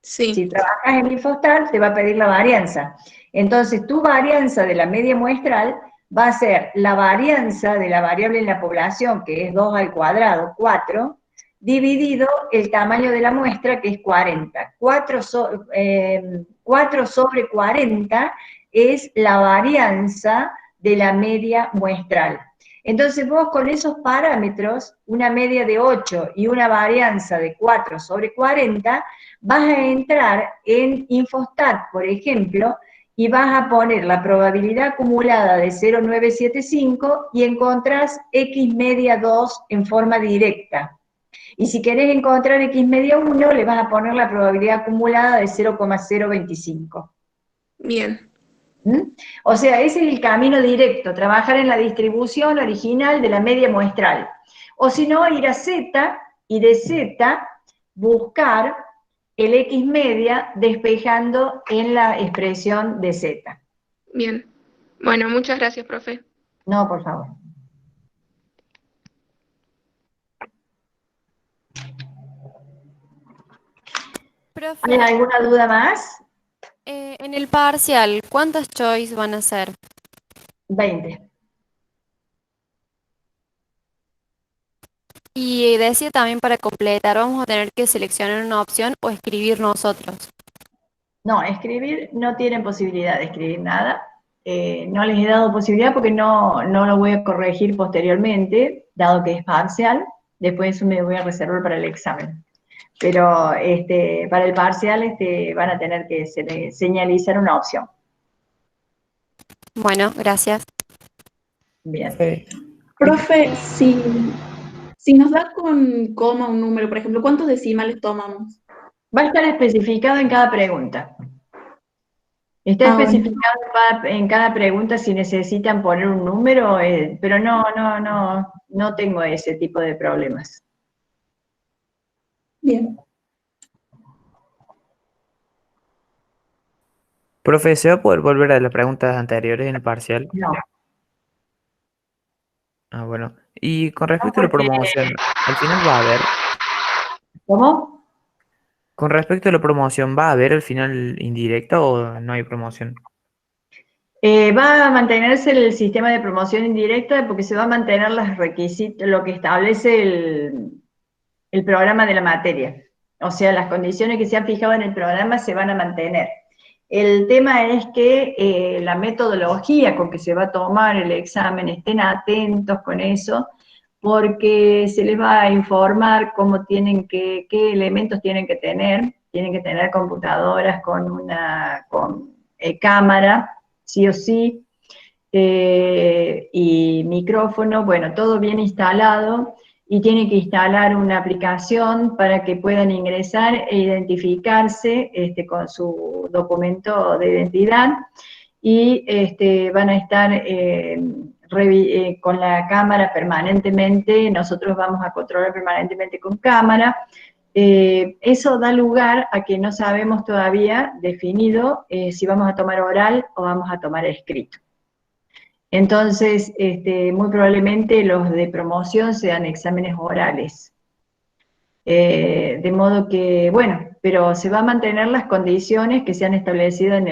Sí. Si trabajas en Infostat, te va a pedir la varianza. Entonces, tu varianza de la media muestral va a ser la varianza de la variable en la población, que es 2 al cuadrado, 4, dividido el tamaño de la muestra, que es 40. 4 sobre 40 es la varianza de la media muestral. Entonces vos con esos parámetros, una media de 8 y una varianza de 4 sobre 40, vas a entrar en Infostat, por ejemplo, y vas a poner la probabilidad acumulada de 0,975 y encontrás X media 2 en forma directa. Y si querés encontrar X media 1, le vas a poner la probabilidad acumulada de 0,025. Bien. O sea, ese es el camino directo, trabajar en la distribución original de la media muestral. O si no, ir a Z y de Z buscar el X media despejando en la expresión de Z. Bien. Bueno, muchas gracias, profe. No, por favor. Profe, ¿Hay alguna duda más? en el parcial, ¿cuántas choice van a ser? 20. Y decía también para completar, ¿vamos a tener que seleccionar una opción o escribir nosotros? No, escribir, no tienen posibilidad de escribir nada. No les he dado posibilidad porque no lo voy a corregir posteriormente, dado que es parcial. Después eso me voy a reservar para el examen. Pero para el parcial van a tener que señalizar una opción. Bueno, gracias. Bien. Profe, si nos da con coma un número, por ejemplo, ¿cuántos decimales tomamos? Va a estar especificado en cada pregunta. Está Ah, bueno. especificado en cada pregunta si necesitan poner un número, pero no tengo ese tipo de problemas. Bien. Profe, ¿se va a poder volver a las preguntas anteriores en el parcial? No. Ah, bueno. Y con respecto a la porque- promoción, al final va a haber, ¿Cómo? con respecto a la promoción, ¿va a haber al final indirecta o no hay promoción? Va a mantenerse el sistema de promoción indirecta porque se va a mantener los requisitos, lo que establece el programa de la materia. O sea, las condiciones que se han fijado en el programa se van a mantener. El tema es que la metodología con que se va a tomar el examen, estén atentos con eso, porque se les va a informar cómo tienen qué elementos tienen que tener computadoras con cámara, sí o sí, y micrófono, bueno, todo bien instalado, y tienen que instalar una aplicación para que puedan ingresar e identificarse con su documento de identidad, y van a estar con la cámara permanentemente. Nosotros vamos a controlar permanentemente con cámara. Eso da lugar a que no sabemos todavía definido si vamos a tomar oral o vamos a tomar escrito. Entonces, muy probablemente los de promoción sean exámenes orales. De modo que, bueno, pero se va a mantener las condiciones que se han establecido en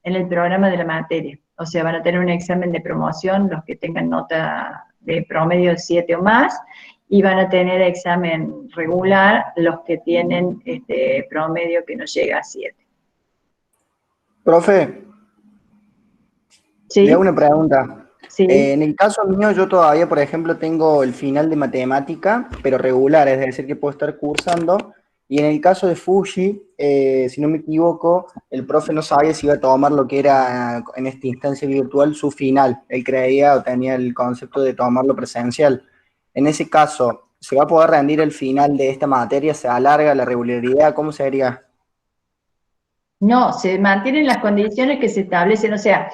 el programa de la materia. O sea, van a tener un examen de promoción los que tengan nota de promedio de 7 o más, y van a tener examen regular los que tienen promedio que no llega a 7. Profe, ¿Sí? le hago una pregunta. Sí. En el caso mío, yo todavía, por ejemplo, tengo el final de matemática, pero regular, es decir, que puedo estar cursando. Y en el caso de Fuji, si no me equivoco, el profe no sabía si iba a tomar lo que era en esta instancia virtual su final. Él creía o tenía el concepto de tomarlo presencial. En ese caso, ¿se va a poder rendir el final de esta materia? ¿Se alarga la regularidad? ¿Cómo sería? No, se mantienen las condiciones que se establecen. O sea,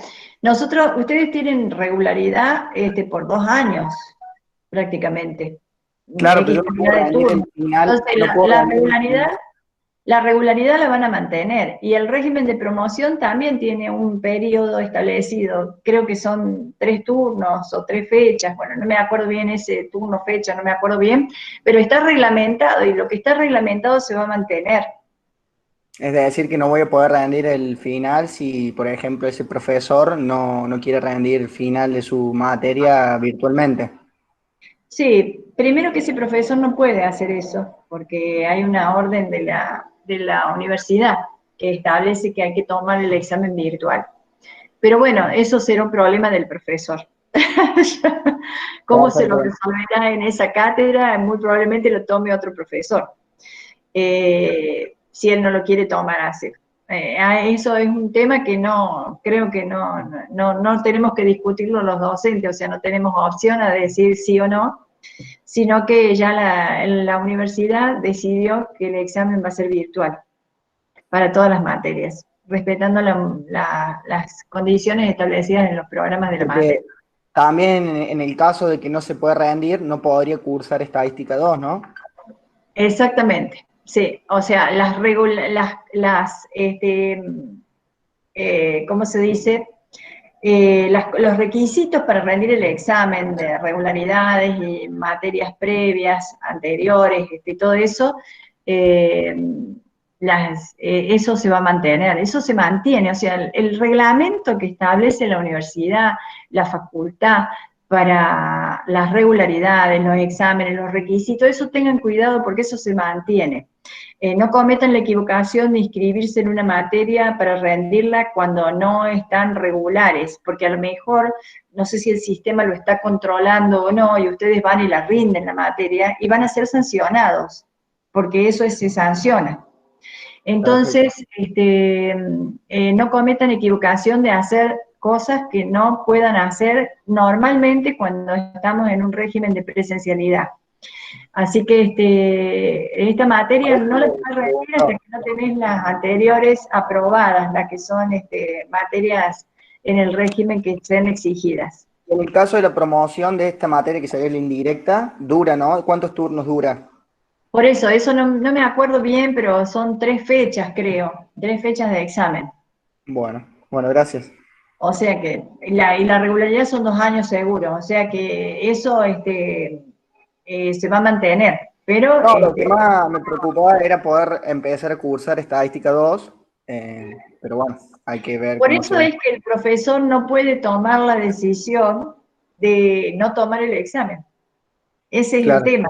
ustedes tienen regularidad por 2 años, prácticamente. Claro, pero X yo no puedo cantidad de rendir el turnos. final. Entonces, No puedo rendir el final. la regularidad la van a mantener, y el régimen de promoción también tiene un periodo establecido. Creo que son 3 turnos o 3 fechas, bueno, no me acuerdo bien ese turno, fecha, no me acuerdo bien, pero está reglamentado, y lo que está reglamentado se va a mantener. Es decir, que no voy a poder rendir el final si, por ejemplo, ese profesor no quiere rendir el final de su materia virtualmente. Sí, primero que ese profesor no puede hacer eso, porque hay una orden de la universidad que establece que hay que tomar el examen virtual. Pero bueno, eso será un problema del profesor. ¿Cómo se lo resolverá en esa cátedra? Muy probablemente lo tome otro profesor, si él no lo quiere tomar así. Eso es un tema que creo que no tenemos que discutirlo los docentes, o sea, no tenemos opción a decir sí o no, sino que ya la universidad decidió que el examen va a ser virtual para todas las materias, respetando las condiciones establecidas en los programas de la materia. También en el caso de que no se pueda rendir, no podría cursar estadística 2, ¿no? Exactamente, sí. O sea, ¿cómo se dice? Los requisitos para rendir el examen de regularidades y materias previas, anteriores, todo eso, eso se va a mantener, eso se mantiene. O sea, el reglamento que establece la universidad, la facultad, para las regularidades, los exámenes, los requisitos, eso tengan cuidado porque eso se mantiene. No cometan la equivocación de inscribirse en una materia para rendirla cuando no están regulares, porque a lo mejor, no sé si el sistema lo está controlando o no, y ustedes van y la rinden la materia, y van a ser sancionados, porque eso se sanciona. Entonces, no cometan equivocación de hacer cosas que no puedan hacer normalmente cuando estamos en un régimen de presencialidad. Así que esta materia no la puedes rendir hasta que no tenés las anteriores aprobadas, las que son materias en el régimen que sean exigidas. En el caso de la promoción de esta materia que sería la indirecta, dura, ¿no? ¿Cuántos turnos dura? Por eso no me acuerdo bien, pero son 3 fechas, creo, 3 fechas de examen. Bueno, gracias. O sea que, y la regularidad son 2 años seguros, o sea que eso se va a mantener. Pero, No, lo que más me preocupaba era poder empezar a cursar Estadística 2, pero bueno, hay que ver por cómo eso se ve. es que el profesor no puede tomar la decisión de no tomar el examen. Ese es Claro. el tema.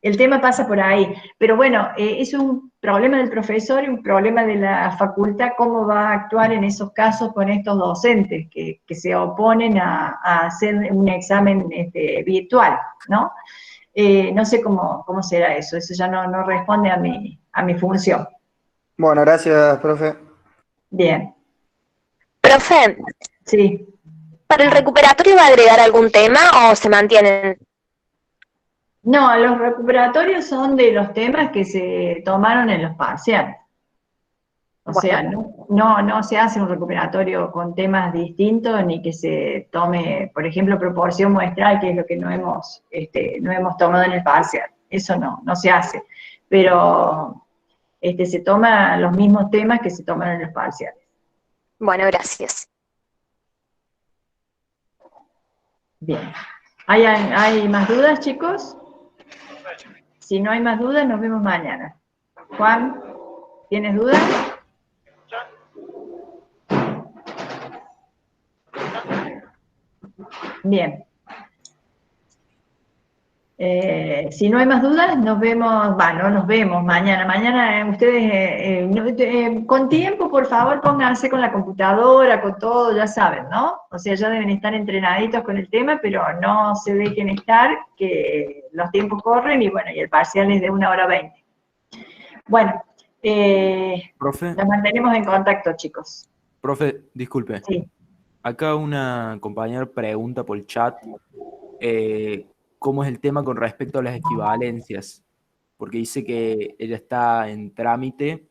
El tema pasa por ahí. Pero bueno, es un problema del profesor y un problema de la facultad cómo va a actuar en esos casos con estos docentes que se oponen a hacer un examen virtual, ¿no? No sé cómo será eso ya no responde a mi función. Bueno, gracias, profe. Bien. Profe, Sí. ¿para el recuperatorio va a agregar algún tema o se mantienen? No, los recuperatorios son de los temas que se tomaron en los parciales. O sea, no se hace un recuperatorio con temas distintos ni que se tome, por ejemplo, proporción muestral, que es lo que no hemos tomado en el parcial. Eso no se hace. Pero se toman los mismos temas que se tomaron en los parciales. Bueno, gracias. Bien. ¿Hay más dudas, chicos? Si no hay más dudas, nos vemos mañana. Juan, ¿tienes dudas? Bien. Si no hay más dudas, nos vemos mañana. Mañana ustedes, con tiempo, por favor, pónganse con la computadora, con todo, ya saben, ¿no? O sea, ya deben estar entrenaditos con el tema, pero no se dejen estar, que los tiempos corren y bueno, y el parcial es de 1:20. Bueno, Profe, nos mantenemos en contacto, chicos. profe, disculpe. Sí. Acá una compañera pregunta por el chat cómo es el tema con respecto a las equivalencias, porque dice que ella está en trámite,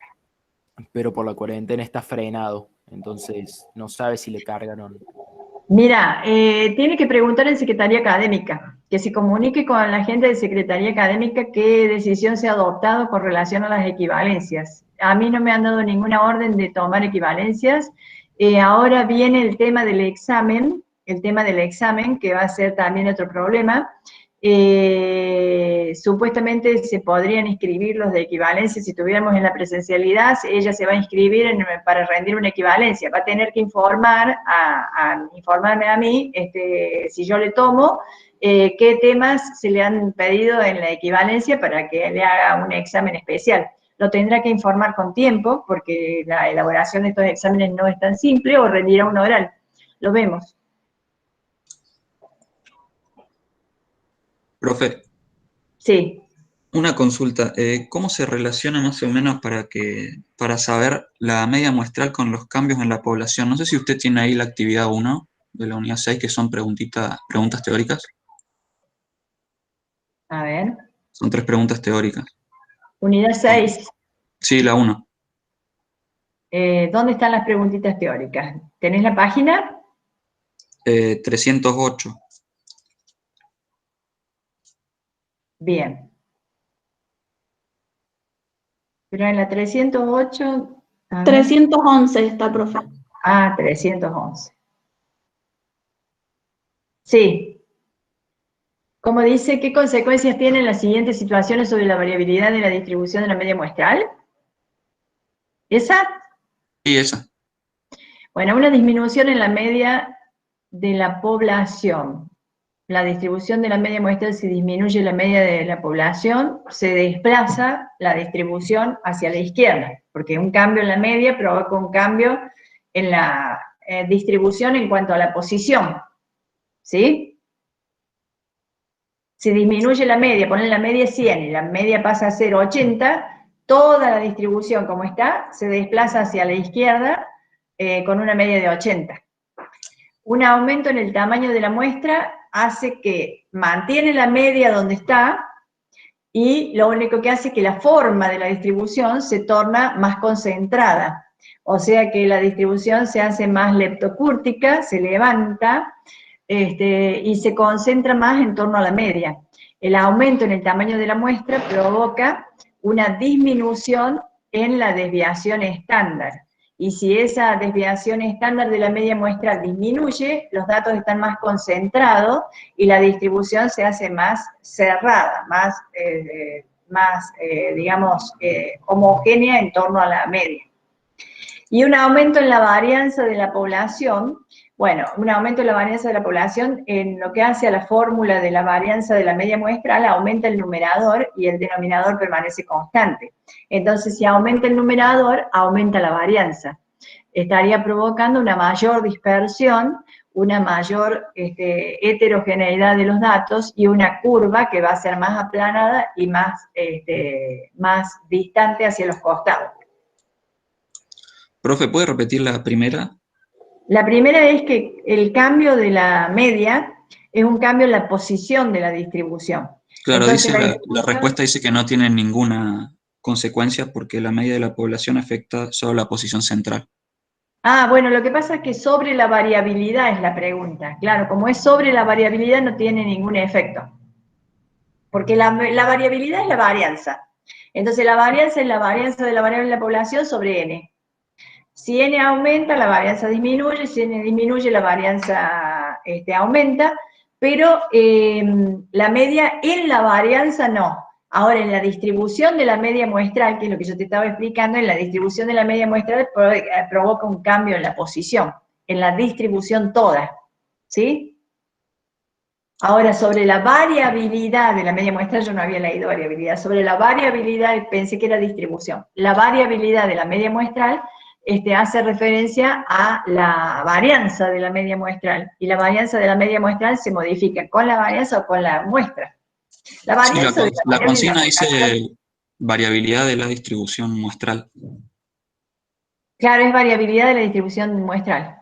pero por la cuarentena está frenado, entonces no sabe si le cargan o no. Mira, tiene que preguntar en Secretaría Académica, que se comunique con la gente de Secretaría Académica qué decisión se ha adoptado con relación a las equivalencias. A mí no me han dado ninguna orden de tomar equivalencias. Ahora viene el tema del examen, que va a ser también otro problema. Supuestamente se podrían inscribir los de equivalencia si estuviéramos en la presencialidad. Ella se va a inscribir para rendir una equivalencia, va a tener que informarme a mí, si yo le tomo, qué temas se le han pedido en la equivalencia para que le haga un examen especial. Lo tendrá que informar con tiempo, porque la elaboración de estos exámenes no es tan simple, o rendirá un oral. Lo vemos. Profe. Sí. Una consulta, ¿cómo se relaciona más o menos para saber la media muestral con los cambios en la población? No sé si usted tiene ahí la actividad 1 de la unidad 6, que son preguntas teóricas. A ver. Son 3 preguntas teóricas. Unidad 6. Sí, la 1. ¿Dónde están las preguntitas teóricas? ¿Tenés la página? 308. Bien. Pero en la 308... 311 está, profe. Ah, 311. Sí. Como dice, ¿qué consecuencias tienen las siguientes situaciones sobre la variabilidad de la distribución de la media muestral? ¿Esa? Sí, esa. Bueno, una disminución en la media de la población. La distribución de la media muestral, si disminuye la media de la población, se desplaza la distribución hacia la izquierda, porque un cambio en la media provoca un cambio en la distribución en cuanto a la posición, ¿sí? Si disminuye la media, ponen la media 100 y la media pasa a ser 80, toda la distribución como está se desplaza hacia la izquierda con una media de 80. Un aumento en el tamaño de la muestra hace que mantiene la media donde está, y lo único que hace es que la forma de la distribución se torna más concentrada, o sea que la distribución se hace más leptocúrtica, se levanta, y se concentra más en torno a la media. El aumento en el tamaño de la muestra provoca una disminución en la desviación estándar. Y si esa desviación estándar de la media muestral disminuye, los datos están más concentrados y la distribución se hace más cerrada, más digamos, homogénea en torno a la media. Y un aumento en la varianza de la población, bueno, un aumento en la varianza de la población en lo que hace a la fórmula de la varianza de la media muestral, aumenta el numerador y el denominador permanece constante. Entonces, si aumenta el numerador, aumenta la varianza. Estaría provocando una mayor dispersión, una mayor heterogeneidad de los datos y una curva que va a ser más aplanada y más distante hacia los costados. Profe, ¿puede repetir la primera? La primera es que el cambio de la media es un cambio en la posición de la distribución. Claro, Entonces, dice la respuesta dice que no tiene ninguna consecuencia porque la media de la población afecta solo la posición central. Ah, bueno, lo que pasa es que sobre la variabilidad es la pregunta. Claro, como es sobre la variabilidad no tiene ningún efecto. Porque la variabilidad es la varianza. Entonces la varianza es la varianza de la variable de la población sobre n. Si n aumenta, la varianza disminuye, si n disminuye, la varianza aumenta, pero la media en la varianza no. Ahora, en la distribución de la media muestral, que es lo que yo te estaba explicando, en la distribución de la media muestral provoca un cambio en la posición, en la distribución toda, ¿sí? Ahora, sobre la variabilidad de la media muestral, yo no había leído variabilidad, sobre la variabilidad, pensé que era distribución. La variabilidad de la media muestral hace referencia a la varianza de la media muestral, y la varianza de la media muestral se modifica con la varianza o con la muestra. La varianza Sí, la consigna dice variabilidad de la distribución muestral. Claro, es variabilidad de la distribución muestral.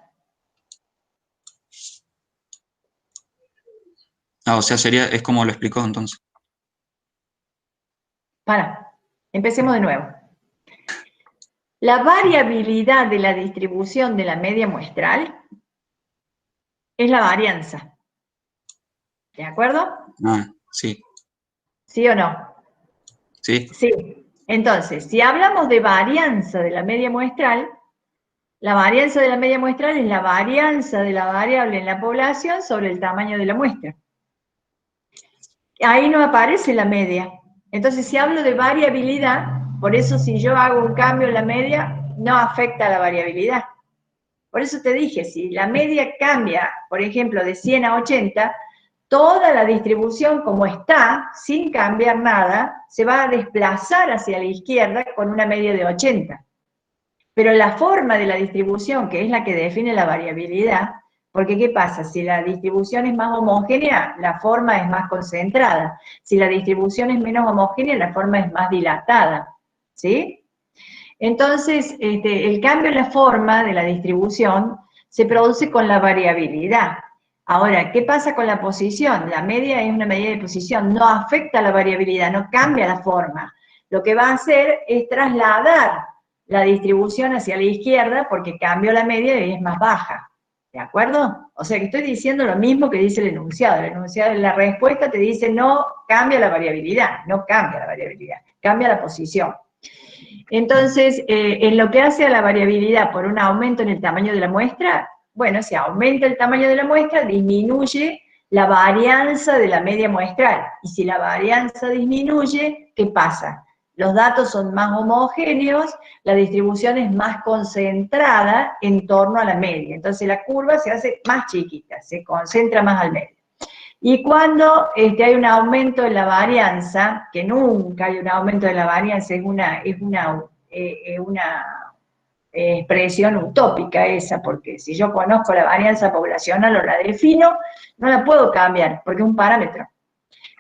Ah, o sea, es como lo explicó entonces. Empecemos de nuevo. La variabilidad de la distribución de la media muestral es la varianza. ¿De acuerdo? Ah, sí. ¿Sí o no? Sí. Sí. Entonces, si hablamos de varianza de la media muestral, la varianza de la media muestral es la varianza de la variable en la población sobre el tamaño de la muestra. Ahí no aparece la media. Entonces, si hablo de variabilidad, por eso si yo hago un cambio en la media, no afecta a la variabilidad. Por eso te dije, si la media cambia, por ejemplo, de 100 a 80, toda la distribución como está, sin cambiar nada, se va a desplazar hacia la izquierda con una media de 80. Pero la forma de la distribución, que es la que define la variabilidad, porque ¿qué pasa? Si la distribución es más homogénea, la forma es más concentrada. Si la distribución es menos homogénea, la forma es más dilatada. ¿Sí? Entonces, el cambio en la forma de la distribución se produce con la variabilidad. Ahora, ¿qué pasa con la posición? La media es una medida de posición, no afecta la variabilidad, no cambia la forma. Lo que va a hacer es trasladar la distribución hacia la izquierda porque cambio la media y es más baja. ¿De acuerdo? O sea que estoy diciendo lo mismo que dice el enunciado. El enunciado, la respuesta te dice no cambia la variabilidad, no cambia la variabilidad, cambia la posición. Entonces, en lo que hace a la variabilidad por un aumento en el tamaño de la muestra, bueno, si aumenta el tamaño de la muestra, disminuye la varianza de la media muestral. Y si la varianza disminuye, ¿qué pasa? Los datos son más homogéneos, la distribución es más concentrada en torno a la media. Entonces la curva se hace más chiquita, se concentra más al medio. Y cuando hay un aumento de la varianza, que nunca hay un aumento de la varianza, es una expresión utópica esa, porque si yo conozco la varianza poblacional o la defino, no la puedo cambiar, porque es un parámetro.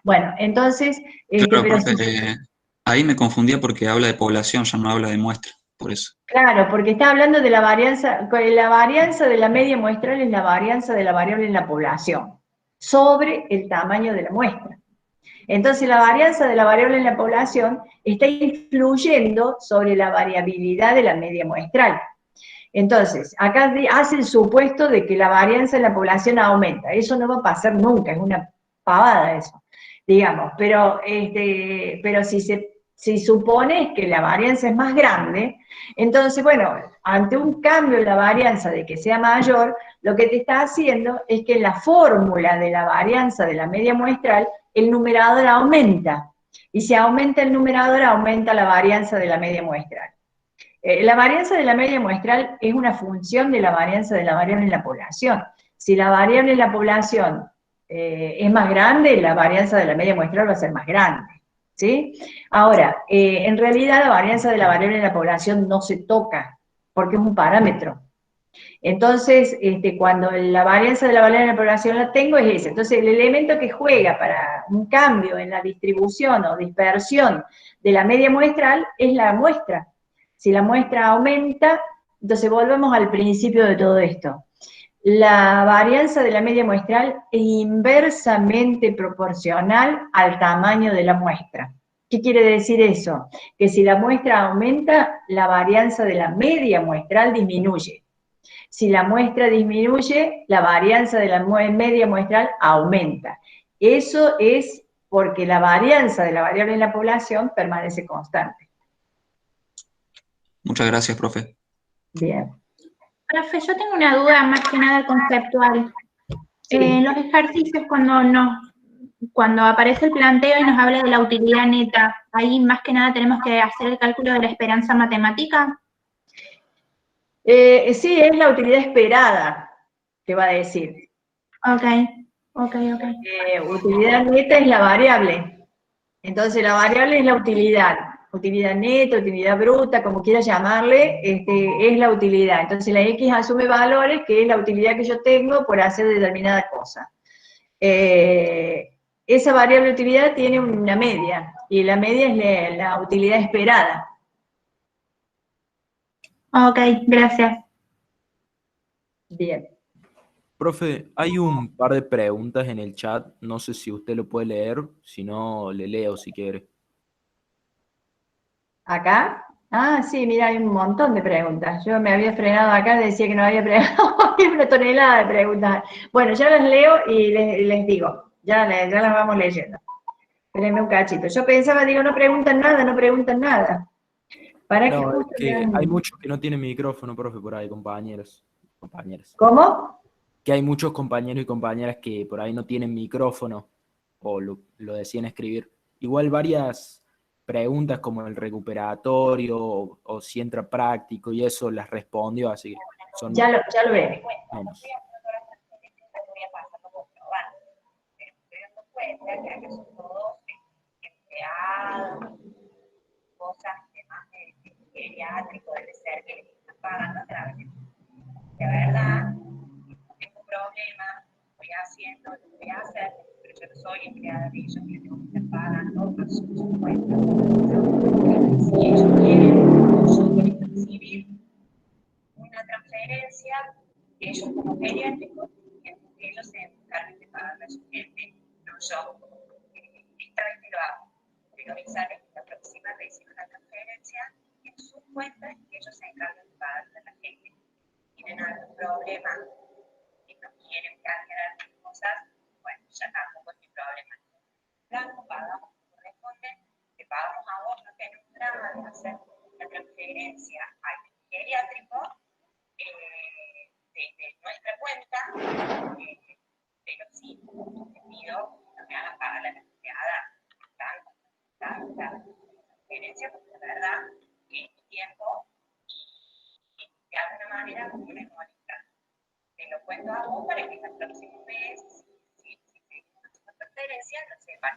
Bueno, entonces... Claro, profe, ahí me confundía porque habla de población, ya no habla de muestra, por eso. Claro, porque está hablando de la varianza de la media muestral es la varianza de la variable en la población sobre el tamaño de la muestra. Entonces la varianza de la variable en la población está influyendo sobre la variabilidad de la media muestral. Entonces, acá hace el supuesto de que la varianza en la población aumenta. Eso no va a pasar nunca, es una pavada eso, digamos. Pero si supone que la varianza es más grande, entonces, bueno, ante un cambio en la varianza de que sea mayor, lo que te está haciendo es que en la fórmula de la varianza de la media muestral, el numerador aumenta. Y si aumenta el numerador, aumenta la varianza de la media muestral. La varianza de la media muestral es una función de la varianza de la variable en la población. Si la variable en la población es más grande, la varianza de la media muestral va a ser más grande. ¿Sí? Ahora, en realidad la varianza de la variable en la población no se toca, porque es un parámetro. Entonces, cuando la varianza de la variable en la población la tengo es ese. Entonces, el elemento que juega para un cambio en la distribución o dispersión de la media muestral es la muestra. Si la muestra aumenta, entonces volvemos al principio de todo esto. La varianza de la media muestral es inversamente proporcional al tamaño de la muestra. ¿Qué quiere decir eso? Que si la muestra aumenta, la varianza de la media muestral disminuye. Si la muestra disminuye, la varianza de la media muestral aumenta. Eso es porque la varianza de la variable en la población permanece constante. Muchas gracias, profe. Bien. Profe, yo tengo una duda más que nada conceptual. Sí. En los ejercicios, cuando aparece el planteo y nos habla de la utilidad neta, ahí más que nada tenemos que hacer el cálculo de la esperanza matemática. Sí, es la utilidad esperada, te va a decir. Ok. Utilidad neta es la variable. Entonces la variable es la utilidad. Utilidad neta, utilidad bruta, como quieras llamarle, es la utilidad. Entonces la X asume valores, que es la utilidad que yo tengo por hacer determinada cosa. Esa variable utilidad tiene una media, y la media es la utilidad esperada. Ok, gracias. Bien. Profe, hay un par de preguntas en el chat, no sé si usted lo puede leer, si no, le leo si quiere. ¿Acá? Ah, sí, mira, hay un montón de preguntas. Yo me había frenado acá, decía que no había preguntas, hay una tonelada de preguntas. Bueno, ya las leo y les digo, ya las vamos leyendo. Espérenme un cachito. Yo pensaba, digo, no preguntan nada. Para que No, justo es que vean- hay muchos que no tienen micrófono, profe, por ahí, compañeras. ¿Cómo? Que hay muchos compañeros y compañeras que por ahí no tienen micrófono o lo decían escribir. Igual varias preguntas como el recuperatorio o si entra práctico y eso las respondió, así que son Ya lo veo. menos. Cosas temas de geriátrico, de ser que le están pagando a través de verdad, tengo un problema, voy haciendo lo que voy a hacer, pero yo no soy empleada de ellos, que tengo que estar pagando a sus cuentas. Si ellos quieren, yo tengo que recibir una transferencia, ellos como geriátricos, que ellos se encarguen de pagarle a su gente, no yo. Esta vez que lo hago, pero avisarles que la próxima recibe una transferencia en sus cuentas y ellos se encargan de pagarle a la gente. Tienen algún problema y no quieren cambiar algunas cosas, bueno, ya tampoco es mi problema. Blanco, pagamos como corresponde, te pagamos a vos, no tenemos drama de hacer la transferencia al geriátrico de nuestra cuenta, pero sí, te pido que no me hagan pagar la empleada la transferencia, porque la verdad que es mi tiempo y de alguna manera me molesta. Te lo cuento a vos para que la próxima vez, si seguimos haciendo transferencia, lo sepan.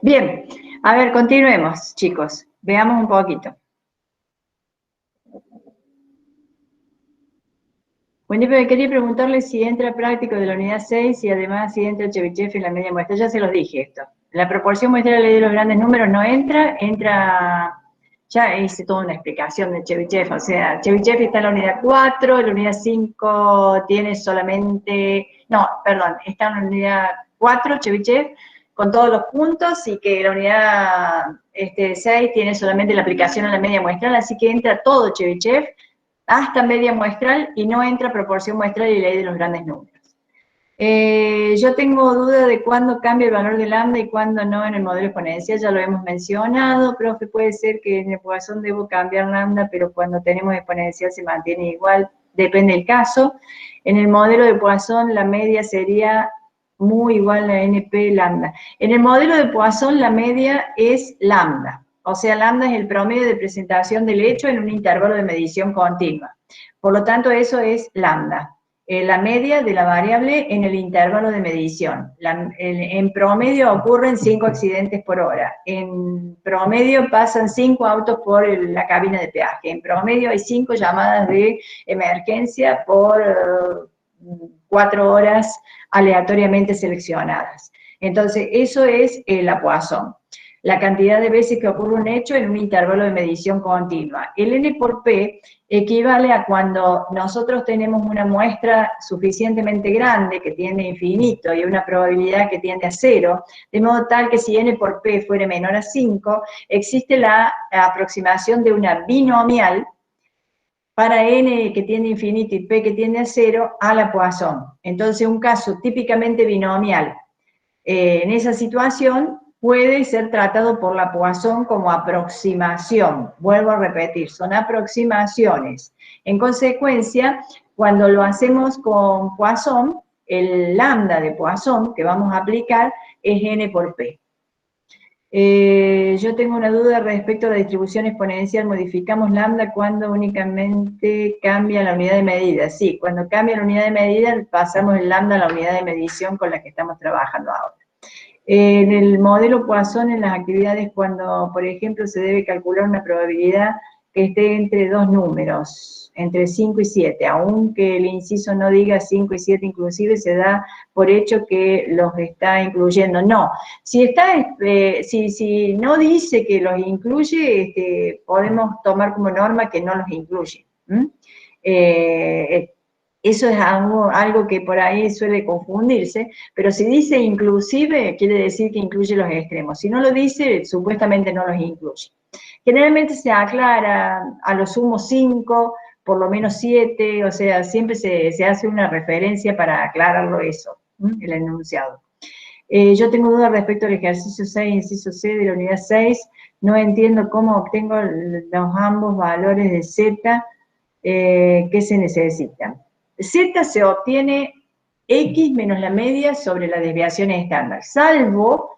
Bien, a ver, continuemos, chicos. Veamos un poquito. Bueno, quería preguntarle si entra práctico de la unidad 6 y además si entra Chebyshev en la media muestra. Ya se los dije esto. La proporción muestral de la ley de los grandes números no entra ya hice toda una explicación de Chebyshev, o sea, Chebyshev está en la unidad 4, la unidad 5 tiene solamente, no, perdón, está en la unidad 4, Chebyshev, con todos los puntos, y que la unidad 6 tiene solamente la aplicación a la media muestral, así que entra todo Chebyshev hasta media muestral y no entra proporción muestral y ley de los grandes números. Yo tengo duda de cuándo cambia el valor de lambda y cuándo no en el modelo exponencial, ya lo hemos mencionado, profe, puede ser que en el Poisson debo cambiar lambda, pero cuando tenemos exponencial se mantiene igual, depende del caso. En el modelo de Poisson la media sería muy igual a NP lambda. En el modelo de Poisson la media es lambda, o sea, lambda es el promedio de presentación del hecho en un intervalo de medición continua. Por lo tanto, eso es lambda. La media de la variable en el intervalo de medición. En promedio ocurren 5 accidentes por hora. En promedio pasan 5 autos por la cabina de peaje. En promedio hay 5 llamadas de emergencia por 4 horas aleatoriamente seleccionadas. Entonces, eso es la Poisson. La cantidad de veces que ocurre un hecho en un intervalo de medición continua. El N por P equivale a cuando nosotros tenemos una muestra suficientemente grande que tiende a infinito y una probabilidad que tiende a 0, de modo tal que si N por P fuera menor a 5, existe la aproximación de una binomial para N que tiende a infinito y P que tiende a 0 a la Poisson. Entonces, un caso típicamente binomial en esa situación puede ser tratado por la Poisson como aproximación. Vuelvo a repetir, son aproximaciones. En consecuencia, cuando lo hacemos con Poisson, el lambda de Poisson que vamos a aplicar es N por P. Yo tengo una duda respecto a la distribución exponencial. ¿Modificamos lambda cuando únicamente cambia la unidad de medida? Sí, cuando cambia la unidad de medida, pasamos el lambda a la unidad de medición con la que estamos trabajando ahora. En el modelo Poisson, en las actividades, cuando, por ejemplo, se debe calcular una probabilidad que esté entre dos números, entre 5 y 7, aunque el inciso no diga 5 y 7 inclusive, se da por hecho que los está incluyendo. No, si no dice que los incluye, podemos tomar como norma que no los incluye. Eso es algo que por ahí suele confundirse, pero si dice inclusive, quiere decir que incluye los extremos. Si no lo dice, supuestamente no los incluye. Generalmente se aclara a lo sumo 5, por lo menos 7, o sea, siempre se hace una referencia para aclararlo eso, el enunciado. Yo tengo dudas respecto al ejercicio 6, inciso C de la unidad 6. No entiendo cómo obtengo los ambos valores de Z que se necesitan. Z se obtiene X menos la media sobre la desviación estándar, salvo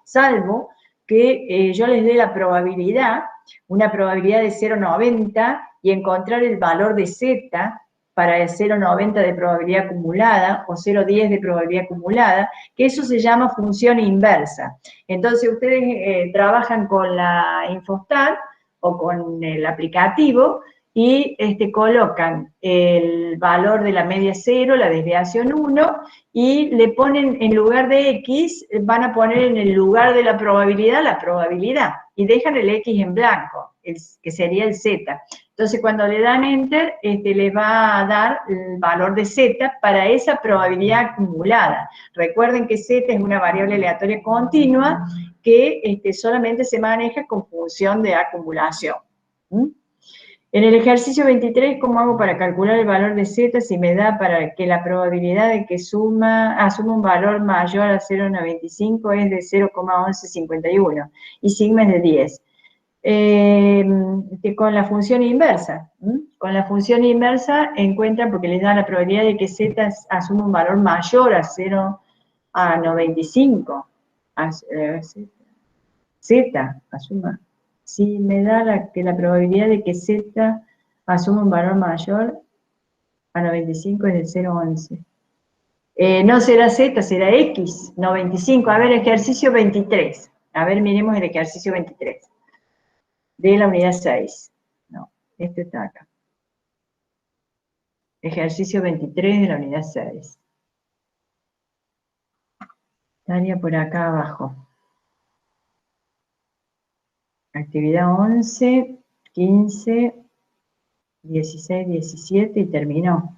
que yo les dé la probabilidad, una probabilidad de 0,90 y encontrar el valor de Z para el 0,90 de probabilidad acumulada o 0,10 de probabilidad acumulada, que eso se llama función inversa. Entonces ustedes trabajan con la Infostat o con el aplicativo y colocan el valor de la media 0, la desviación 1, y le ponen en lugar de X, van a poner en el lugar de la probabilidad, y dejan el X en blanco, que sería el Z. Entonces, cuando le dan Enter, les va a dar el valor de Z para esa probabilidad acumulada. Recuerden que Z es una variable aleatoria continua que solamente se maneja con función de acumulación. En el ejercicio 23, ¿cómo hago para calcular el valor de Z si me da para que la probabilidad de que asuma un valor mayor a 0,95 es de 0,1151 y sigma es de 10? Con la función inversa. Con la función inversa encuentran, porque les da la probabilidad de que Z asuma un valor mayor a 0,95. Z asuma. Si me da que la probabilidad de que Z asuma un valor mayor a 95 es de 0,11. No será Z, será X, 95. A ver, ejercicio 23. A ver, miremos el ejercicio 23. De la unidad 6. No, este está acá. Ejercicio 23 de la unidad 6. Estaría por acá abajo. Actividad 11. 15, 16, 17 y terminó.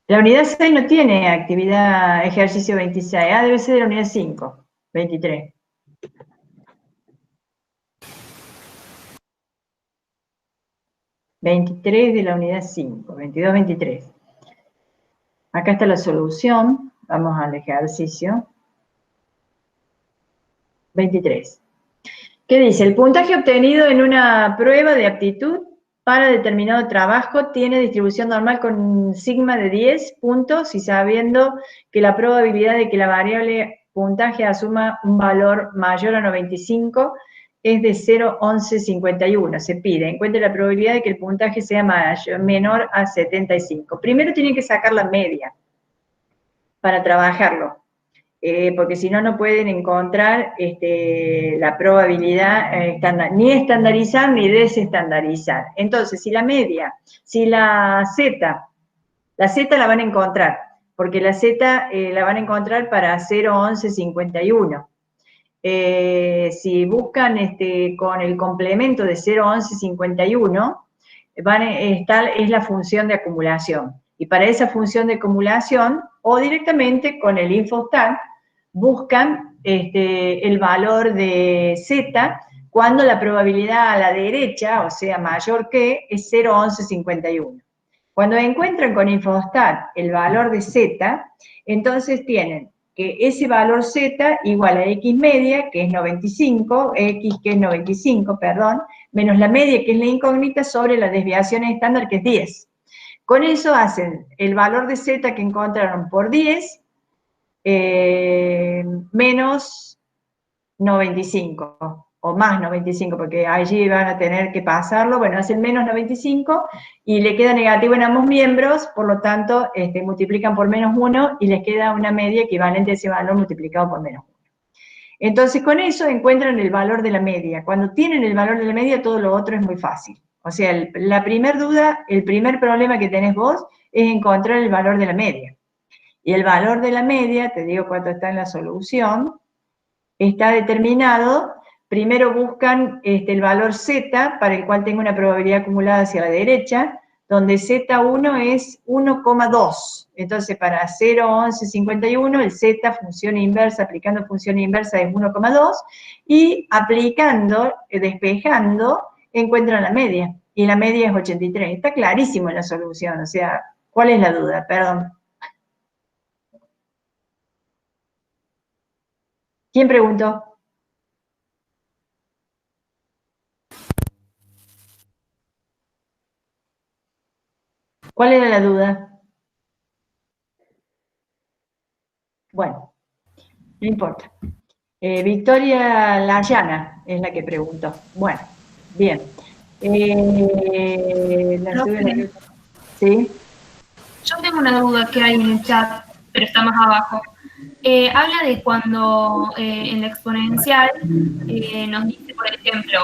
La unidad 6 no tiene actividad ejercicio 26, debe ser de la unidad 5, 23. ...23 de la unidad 5, 22, 23. Acá está la solución, vamos al ejercicio. 23. ¿Qué dice? El puntaje obtenido en una prueba de aptitud para determinado trabajo tiene distribución normal con un sigma de 10 puntos y sabiendo que la probabilidad de que la variable puntaje asuma un valor mayor a 95 es de 0,1151. Se pide, encuentre la probabilidad de que el puntaje sea menor a 75. Primero tienen que sacar la media para trabajarlo. Porque si no, no pueden encontrar la probabilidad ni estandarizar ni desestandarizar. Entonces, si la media, si la Z la van a encontrar, porque la Z la van a encontrar para 0,1151. Si buscan con el complemento de 0,1151, es la función de acumulación. Y para esa función de acumulación, o directamente con el infostat, buscan el valor de Z cuando la probabilidad a la derecha, o sea, mayor que, es 0,1151. Cuando encuentran con infostat el valor de Z, entonces tienen que ese valor Z igual a X media, que es 95, X que es 95, perdón, menos la media, que es la incógnita, sobre la desviación estándar, que es 10. Con eso hacen el valor de Z que encontraron por 10, menos 95, o más 95, porque allí van a tener que pasarlo, bueno, hacen menos 95, y le queda negativo en ambos miembros, por lo tanto, multiplican por menos 1, y les queda una media equivalente a ese valor multiplicado por menos 1. Entonces, con eso encuentran el valor de la media. Cuando tienen el valor de la media, todo lo otro es muy fácil. O sea, la primer duda, el primer problema que tenés vos, es encontrar el valor de la media. Y el valor de la media, te digo cuánto está en la solución, está determinado. Primero buscan el valor Z, para el cual tengo una probabilidad acumulada hacia la derecha, donde Z1 es 1,2. Entonces, para 0,1151, el Z, función inversa, aplicando función inversa, es 1,2, y aplicando, despejando, encuentran la media, y la media es 83. Está clarísimo en la solución, o sea, ¿cuál es la duda? Perdón. ¿Quién preguntó? ¿Cuál era la duda? Bueno, no importa. Victoria Layana es la que preguntó. Bueno, bien. ¿Sí? Yo tengo una duda que hay en el chat, pero está más abajo. Habla de cuando en la exponencial nos dice, por ejemplo,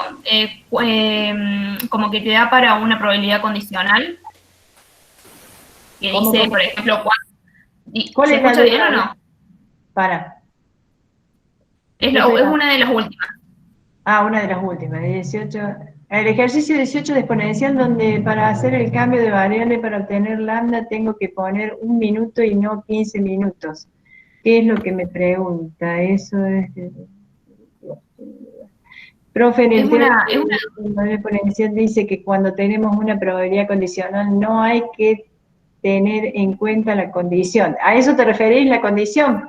como que te da para una probabilidad condicional. Que dice, por ejemplo, ¿cuál es la escucha duda? bien o no? Es una de las últimas. Ah, una de las últimas, de 18. El ejercicio 18 de exponencial, donde para hacer el cambio de variable para obtener lambda tengo que poner 1 minuto y no 15 minutos. ¿Qué es lo que me pregunta? Eso es... Profe, en el tema de exponencial dice que cuando tenemos una probabilidad condicional no hay que tener en cuenta la condición. ¿A eso te referís, la condición?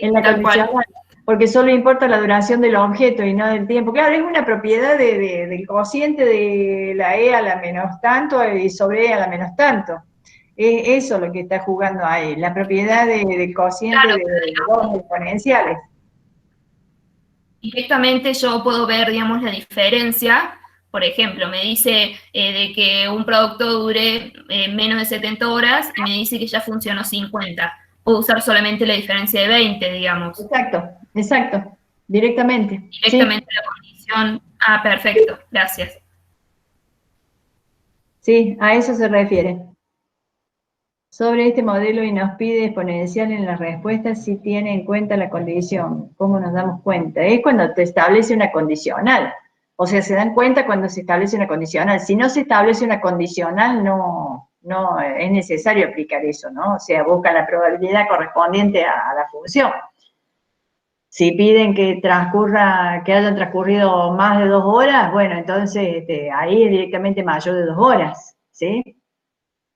En la condicional, porque solo importa la duración del objeto y no del tiempo. Claro, es una propiedad del cociente de la e a la menos tanto y sobre e a la menos tanto. Es eso lo que está jugando ahí, la propiedad del cociente de dos exponenciales. Directamente yo puedo ver, digamos, la diferencia. Por ejemplo, me dice de que un producto dure menos de 70 horas y me dice que ya funcionó 50. Puedo usar solamente la diferencia de 20, digamos. Exacto, directamente. Directamente la condición. Ah, perfecto, gracias. Sí, a eso se refiere. Sobre este modelo y nos pide exponencial en las respuestas si tiene en cuenta la condición. ¿Cómo nos damos cuenta? Es cuando te establece una condicional. O sea, se dan cuenta cuando se establece una condicional. Si no se establece una condicional, no es necesario aplicar eso, ¿no? O sea, busca la probabilidad correspondiente a la función. Si piden que hayan transcurrido más de 2 horas, bueno, entonces ahí es directamente mayor de 2 horas, ¿sí?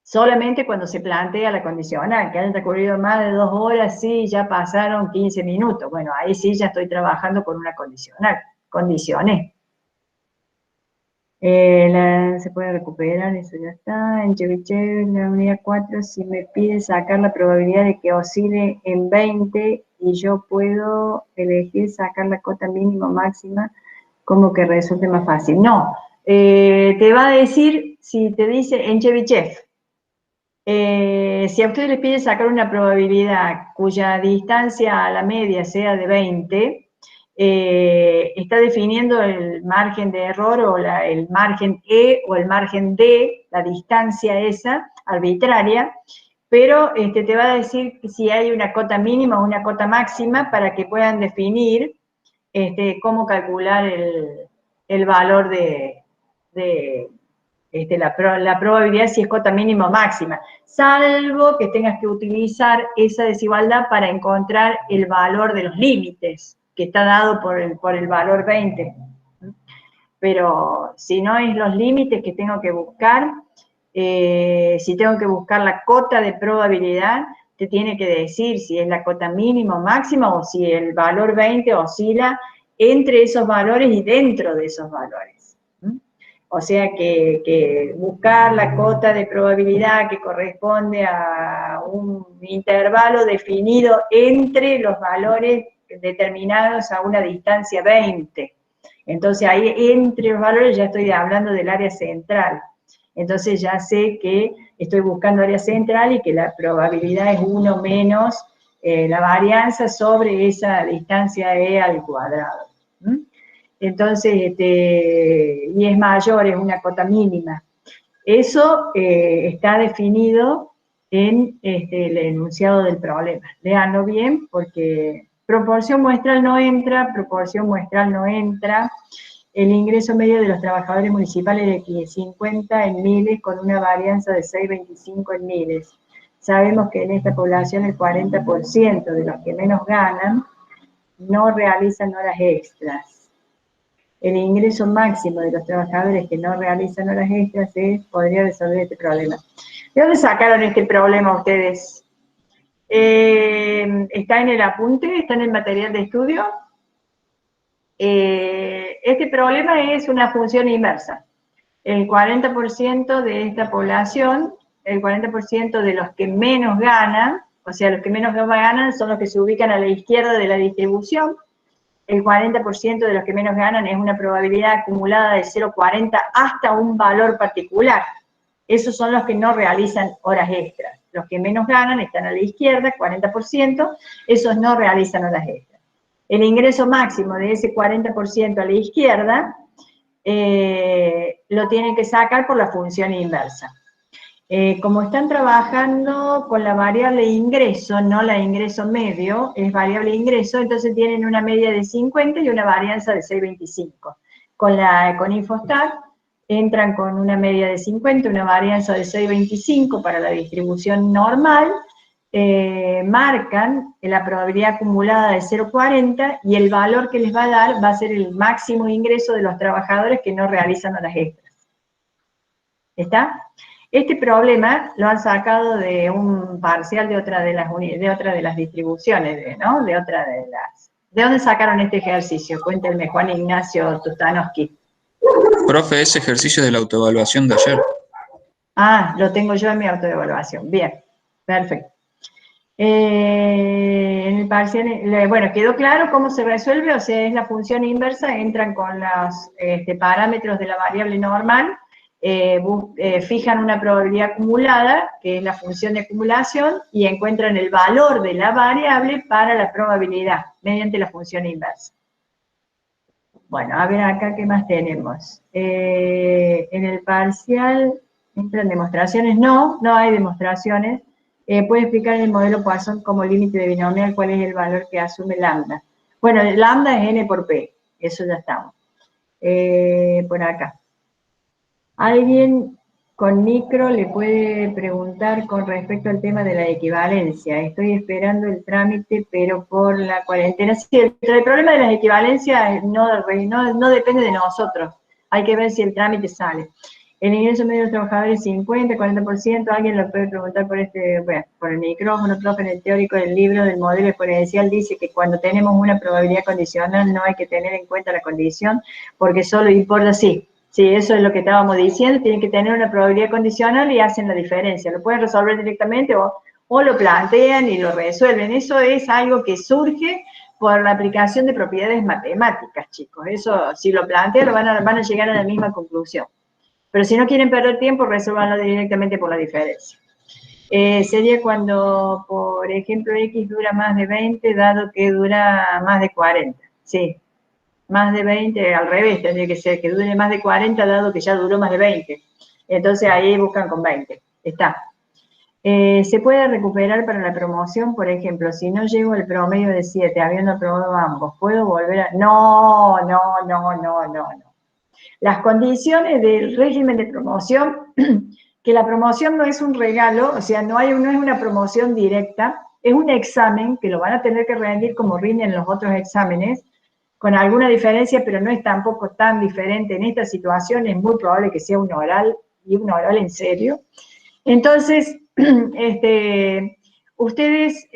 Solamente cuando se plantea la condicional, que hayan transcurrido más de 2 horas, sí, ya pasaron 15 minutos. Bueno, ahí sí ya estoy trabajando con una condicional, condicioné. Se puede recuperar, eso ya está. En Chebyshev, la unidad 4, si me pide sacar la probabilidad de que oscile en 20 y yo puedo elegir sacar la cota mínima o máxima, como que resulte más fácil. No, te va a decir, si te dice en Chebyshev, si a ustedes les pide sacar una probabilidad cuya distancia a la media sea de 20, está definiendo el margen de error o el margen E o el margen D, la distancia esa arbitraria, pero te va a decir si hay una cota mínima o una cota máxima para que puedan definir cómo calcular el valor de la probabilidad si es cota mínima o máxima, salvo que tengas que utilizar esa desigualdad para encontrar el valor de los límites, que está dado por el valor 20. Pero si no es los límites que tengo que buscar, si tengo que buscar la cota de probabilidad, te tiene que decir si es la cota mínima o máxima o si el valor 20 oscila entre esos valores y dentro de esos valores. O sea que buscar la cota de probabilidad que corresponde a un intervalo definido entre los valores determinados a una distancia 20. Entonces ahí entre los valores ya estoy hablando del área central. Entonces ya sé que estoy buscando área central y que la probabilidad es 1 menos la varianza sobre esa distancia E al cuadrado. Entonces, y es mayor, es una cota mínima. Eso está definido en el enunciado del problema. Léanlo bien porque proporción muestral no entra, el ingreso medio de los trabajadores municipales de 50 en miles con una varianza de 6,25 en miles. Sabemos que en esta población el 40% de los que menos ganan no realizan horas extras. El ingreso máximo de los trabajadores que no realizan horas extras podría resolver este problema. ¿De dónde sacaron este problema ustedes? ¿Está en el apunte? ¿Está en el material de estudio? Este problema es una función inversa. El 40% de esta población, el 40% de los que menos ganan, o sea, los que menos ganan son los que se ubican a la izquierda de la distribución. El 40% de los que menos ganan es una probabilidad acumulada de 0,40 hasta un valor particular. Esos son los que no realizan horas extras. Los que menos ganan están a la izquierda, 40%, esos no realizan horas extras. El ingreso máximo de ese 40% a la izquierda lo tienen que sacar por la función inversa. Como están trabajando con la variable ingreso, no la ingreso medio, es variable ingreso, entonces tienen una media de 50 y una varianza de 6,25. Con Infostat entran con una media de 50, una varianza de 6,25 para la distribución normal, marcan la probabilidad acumulada de 0,40 y el valor que les va a dar va a ser el máximo ingreso de los trabajadores que no realizan horas extras. ¿Está? Este problema lo han sacado de un parcial de otra de las distribuciones, ¿no? ¿De dónde sacaron este ejercicio? Cuéntenme, Juan Ignacio Tustanowski. Profe, ese ejercicio de la autoevaluación de ayer. Ah, lo tengo yo en mi autoevaluación. Bien, perfecto. En el parcial, bueno, quedó claro cómo se resuelve, o sea, es la función inversa, entran con los parámetros de la variable normal, fijan una probabilidad acumulada, que es la función de acumulación, y encuentran el valor de la variable para la probabilidad, mediante la función inversa. Bueno, a ver acá qué más tenemos. En el parcial, ¿entran demostraciones? No hay demostraciones. Puede explicar en el modelo Poisson como límite de binomial cuál es el valor que asume lambda. Bueno, el lambda es n por p, eso ya estamos. Por acá. ¿Alguien con micro le puede preguntar con respecto al tema de la equivalencia? Estoy esperando el trámite, pero por la cuarentena. Sí, el problema de las equivalencias no depende de nosotros. Hay que ver si el trámite sale. El ingreso medio de los trabajadores 50, 40%, alguien lo puede preguntar por por el micrófono, profe, en el teórico del libro del modelo exponencial dice que cuando tenemos una probabilidad condicional no hay que tener en cuenta la condición porque solo importa sí, eso es lo que estábamos diciendo, tienen que tener una probabilidad condicional y hacen la diferencia, lo pueden resolver directamente o lo plantean y lo resuelven, eso es algo que surge por la aplicación de propiedades matemáticas, chicos, eso si lo plantean van a llegar a la misma conclusión. Pero si no quieren perder tiempo, resuélvanlo directamente por la diferencia. Sería cuando, por ejemplo, X dura más de 20, dado que dura más de 40. Sí, más de 20, al revés, tendría que ser que dure más de 40, dado que ya duró más de 20. Entonces ahí buscan con 20. Está. Se puede recuperar para la promoción, por ejemplo, si no llego al promedio de 7, habiendo aprobado ambos, ¿puedo volver a...? No. Las condiciones del régimen de promoción, que la promoción no es un regalo, o sea, no es una promoción directa, es un examen que lo van a tener que rendir como rinden los otros exámenes, con alguna diferencia, pero no es tampoco tan diferente en esta situación, es muy probable que sea un oral, y un oral en serio. Entonces, ustedes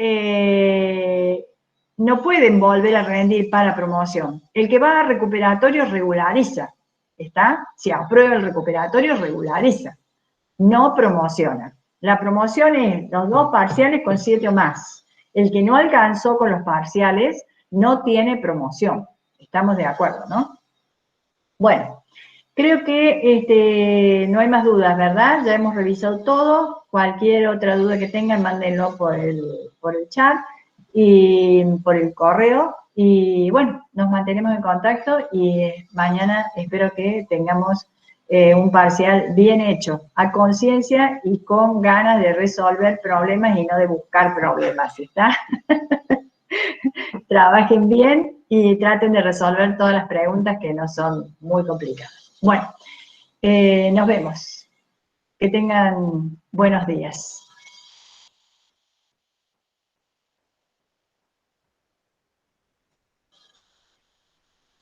no pueden volver a rendir para promoción. El que va a recuperatorio regulariza. ¿Está? Si aprueba el recuperatorio, regulariza, no promociona. La promoción es los 2 parciales con 7 o más. El que no alcanzó con los parciales no tiene promoción. Estamos de acuerdo, ¿no? Bueno, creo que no hay más dudas, ¿verdad? Ya hemos revisado todo. Cualquier otra duda que tengan, mándenlo por el chat y por el correo. Y bueno, nos mantenemos en contacto y mañana espero que tengamos un parcial bien hecho, a conciencia y con ganas de resolver problemas y no de buscar problemas, ¿está? Trabajen bien y traten de resolver todas las preguntas que no son muy complicadas. Bueno, nos vemos. Que tengan buenos días.